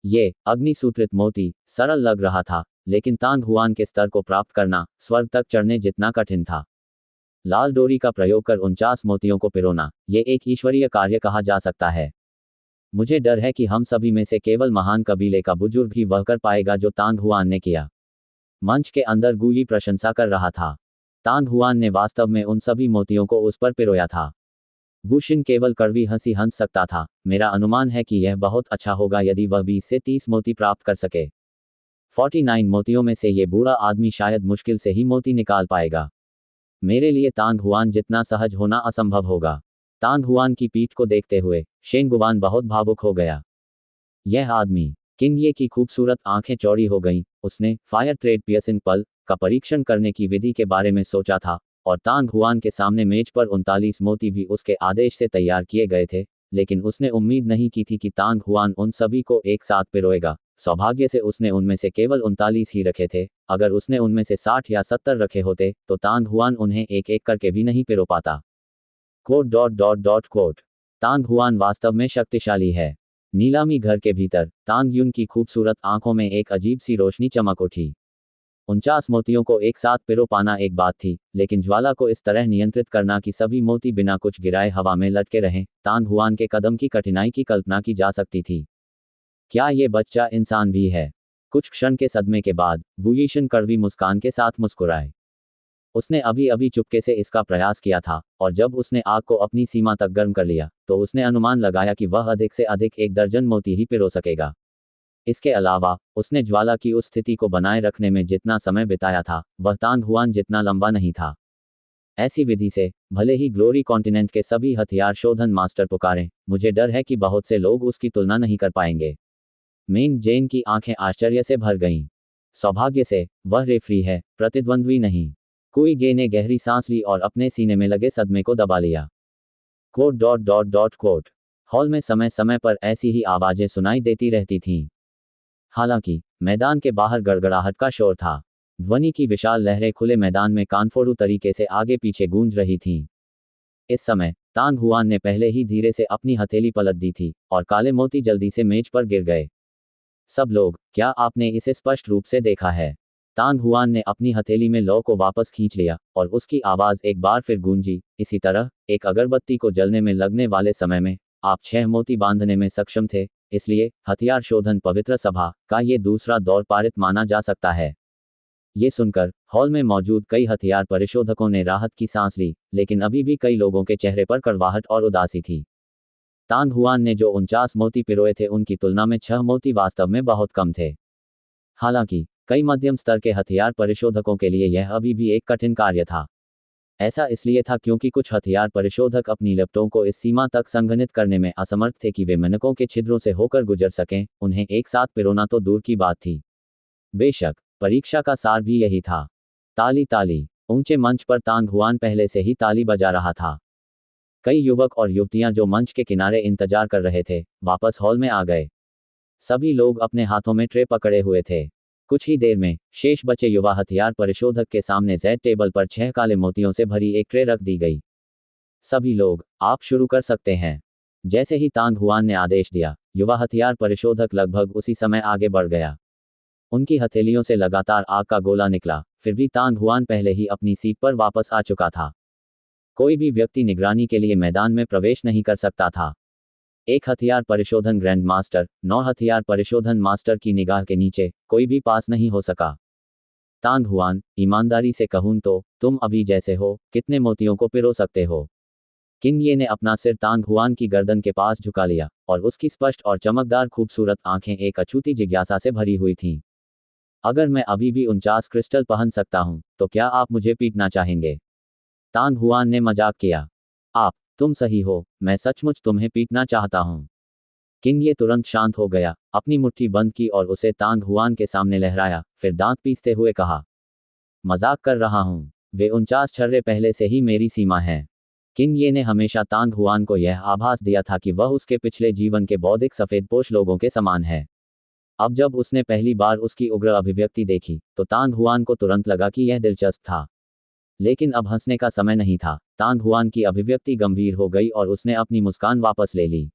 ये अग्निसूत्रित मोती सरल लग रहा था, लेकिन तांग हुआन के स्तर को प्राप्त करना स्वर्ग तक चढ़ने जितना कठिन था। लाल डोरी का प्रयोग कर 49 मोतियों को पिरोना, ये एक ईश्वरीय कार्य कहा जा सकता है। मुझे डर है कि हम सभी में से केवल महान कबीले का बुजुर्ग ही वह कर पाएगा जो तांग हुआन ने किया। मंच के अंदर गुई प्रशंसा कर रहा था। तांग हुआन ने वास्तव में उन सभी मोतियों को उस पर पिरोया था। वुशिन केवल कड़वी हंसी हंस सकता था। मेरा अनुमान है कि यह बहुत अच्छा होगा यदि वह 20 से 30 मोती प्राप्त कर सके। 49 मोतियों में से ये बूढ़ा आदमी शायद मुश्किल से ही मोती निकाल पाएगा। मेरे लिए तांग हुआन जितना सहज होना असंभव होगा। तांग हुआन की पीठ को देखते हुए शेन गुवान बहुत भावुक हो गया। यह आदमी, किंग ये की खूबसूरत आंखें चौड़ी हो गईं। उसने फायर ट्रेड पियर्सिंग पल का परीक्षण करने की विधि के बारे में सोचा था, और तांग हुआन के सामने मेज पर 39 मोती भी उसके आदेश से तैयार किए गए थे, लेकिन उसने उम्मीद नहीं की थी कि तांग हुआन उन सभी को एक साथ पिरोएगा। सौभाग्य से उसने उनमें से केवल 39 ही रखे थे। अगर उसने उनमें से 60 या 70 रखे होते तो तांग हुआन उन्हें एक एक करके भी नहीं पिरो पाता। Quote dot dot dot quote. Tang Huan वास्तव में शक्तिशाली है। नीलामी घर के भीतर तांग युन की खूबसूरत आंखों में एक अजीब सी रोशनी चमक उठी। 49 मोतियों को एक साथ पिरो पाना एक बात थी, लेकिन ज्वाला को इस तरह नियंत्रित करना कि सभी मोती बिना कुछ गिराए हवा में लटके रहें, तांग हुआन के कदम की कठिनाई की कल्पना की जा सकती थी। क्या ये बच्चा इंसान भी है? कुछ क्षण के सदमे के बाद वुयिशन कड़वी मुस्कान के साथ मुस्कुराए। उसने अभी अभी चुपके से इसका प्रयास किया था, और जब उसने आग को अपनी सीमा तक गर्म कर लिया तो उसने अनुमान लगाया कि वह अधिक से अधिक 1 दर्जन मोती ही पिरो सकेगा। इसके अलावा उसने ज्वाला की उस स्थिति को बनाए रखने में जितना समय बिताया था वह तांग हुआन जितना लंबा नहीं था। ऐसी विधि से भले ही ग्लोरी कॉन्टिनेंट के सभी हथियार शोधन मास्टर पुकारें, मुझे डर है कि बहुत से लोग उसकी तुलना नहीं कर पाएंगे। मेंग जेन की आंखें आश्चर्य से भर गईं। सौभाग्य से वह रेफरी है, प्रतिद्वंद्वी नहीं। कुई गे ने गहरी सांस ली और अपने सीने में लगे सदमे को दबा लिया। Quote dot dot dot quote. Hall में समय समय पर ऐसी ही आवाजें सुनाई देती रहती थीं। हालांकि मैदान के बाहर गड़गड़ाहट का शोर था। ध्वनि की विशाल लहरें खुले मैदान में कानफोड़ू तरीके से आगे पीछे गूंज रही थीं। इस समय तांग हुआन ने पहले ही धीरे से अपनी हथेली पलट दी थी और काले मोती जल्दी से मेज पर गिर गए। सब लोग, क्या आपने इसे स्पष्ट रूप से देखा है? तांग हुआन ने अपनी हथेली में लौ को वापस खींच लिया और उसकी आवाज एक बार फिर गूंजी, इसी तरह एक अगरबत्ती को जलने में लगने वाले समय में आप 6 मोती बांधने में सक्षम थे, इसलिए हथियार शोधन पवित्र सभा का ये दूसरा दौर पारित माना जा सकता है। ये सुनकर हॉल में मौजूद कई हथियार परिशोधकों ने राहत की सांस ली, लेकिन अभी भी कई लोगों के चेहरे पर कड़वाहट और उदासी थी। तांग हुआन ने जो 49 मोती पिरोए थे उनकी तुलना में 6 मोती वास्तव में बहुत कम थे। हालांकि कई मध्यम स्तर के हथियार परिशोधकों के लिए यह अभी भी एक कठिन कार्य था। ऐसा इसलिए था क्योंकि कुछ हथियार परिशोधक अपनी लिफ्टों को इस सीमा तक संघनित करने में असमर्थ थे कि वे मिनकों के छिद्रों से होकर गुजर सकें, उन्हें एक साथ पिरोना तो दूर की बात थी। बेशक परीक्षा का सार भी यही था। ताली ताली। ऊंचे मंच पर तांग हुआन पहले से ही ताली बजा रहा था। कई युवक और युवतियां जो मंच के किनारे इंतजार कर रहे थे, वापस हॉल में आ गए। सभी लोग अपने हाथों में ट्रे पकड़े हुए थे। कुछ ही देर में शेष बचे युवा हथियार परिशोधक के सामने जेड टेबल पर 6 काले मोतियों से भरी एक ट्रे रख दी गई। सभी लोग, आप शुरू कर सकते हैं। जैसे ही तांग हुआन ने आदेश दिया, युवा हथियार परिशोधक लगभग उसी समय आगे बढ़ गया। उनकी हथेलियों से लगातार आग का गोला निकला, फिर भी तांग हुआन पहले ही अपनी सीट पर वापस आ चुका था। कोई भी व्यक्ति निगरानी के लिए मैदान में प्रवेश नहीं कर सकता था। एक हथियार परिशोधन ग्रैंड मास्टर, 9 हथियार परिशोधन मास्टर की निगाह के नीचे कोई भी पास नहीं हो सका। तांग हुआन, ईमानदारी से कहूं तो तुम अभी जैसे हो, कितने मोतियों को पिरो सकते हो? किंग ये ने अपना सिर तांग हुआन की गर्दन के पास झुका लिया और उसकी स्पष्ट और चमकदार खूबसूरत आंखें एक अछूती जिज्ञासा से भरी हुई थीं। अगर मैं अभी भी 49 क्रिस्टल पहन सकता हूं, तो क्या आप मुझे पीटना चाहेंगे? तांग हुआन ने मजाक किया। तुम सही हो, मैं सचमुच तुम्हें पीटना चाहता हूं। किंग ये तुरंत शांत हो गया, अपनी मुट्ठी बंद की और उसे तांग हुआन के सामने लहराया, फिर दांत पीसते हुए कहा, मजाक कर रहा हूं। वे 49 छर्रे पहले से ही मेरी सीमा है। किंग ये ने हमेशा तांग हुआन को यह आभास दिया था कि वह उसके पिछले जीवन के बौद्धिक सफेदपोश लोगों के समान है। अब जब उसने पहली बार उसकी उग्र अभिव्यक्ति देखी, तो तांग हुआन को तुरंत लगा कि यह दिलचस्प था। लेकिन अब हंसने का समय नहीं था। तांग हुआन की अभिव्यक्ति गंभीर हो गई और उसने अपनी मुस्कान वापस ले ली।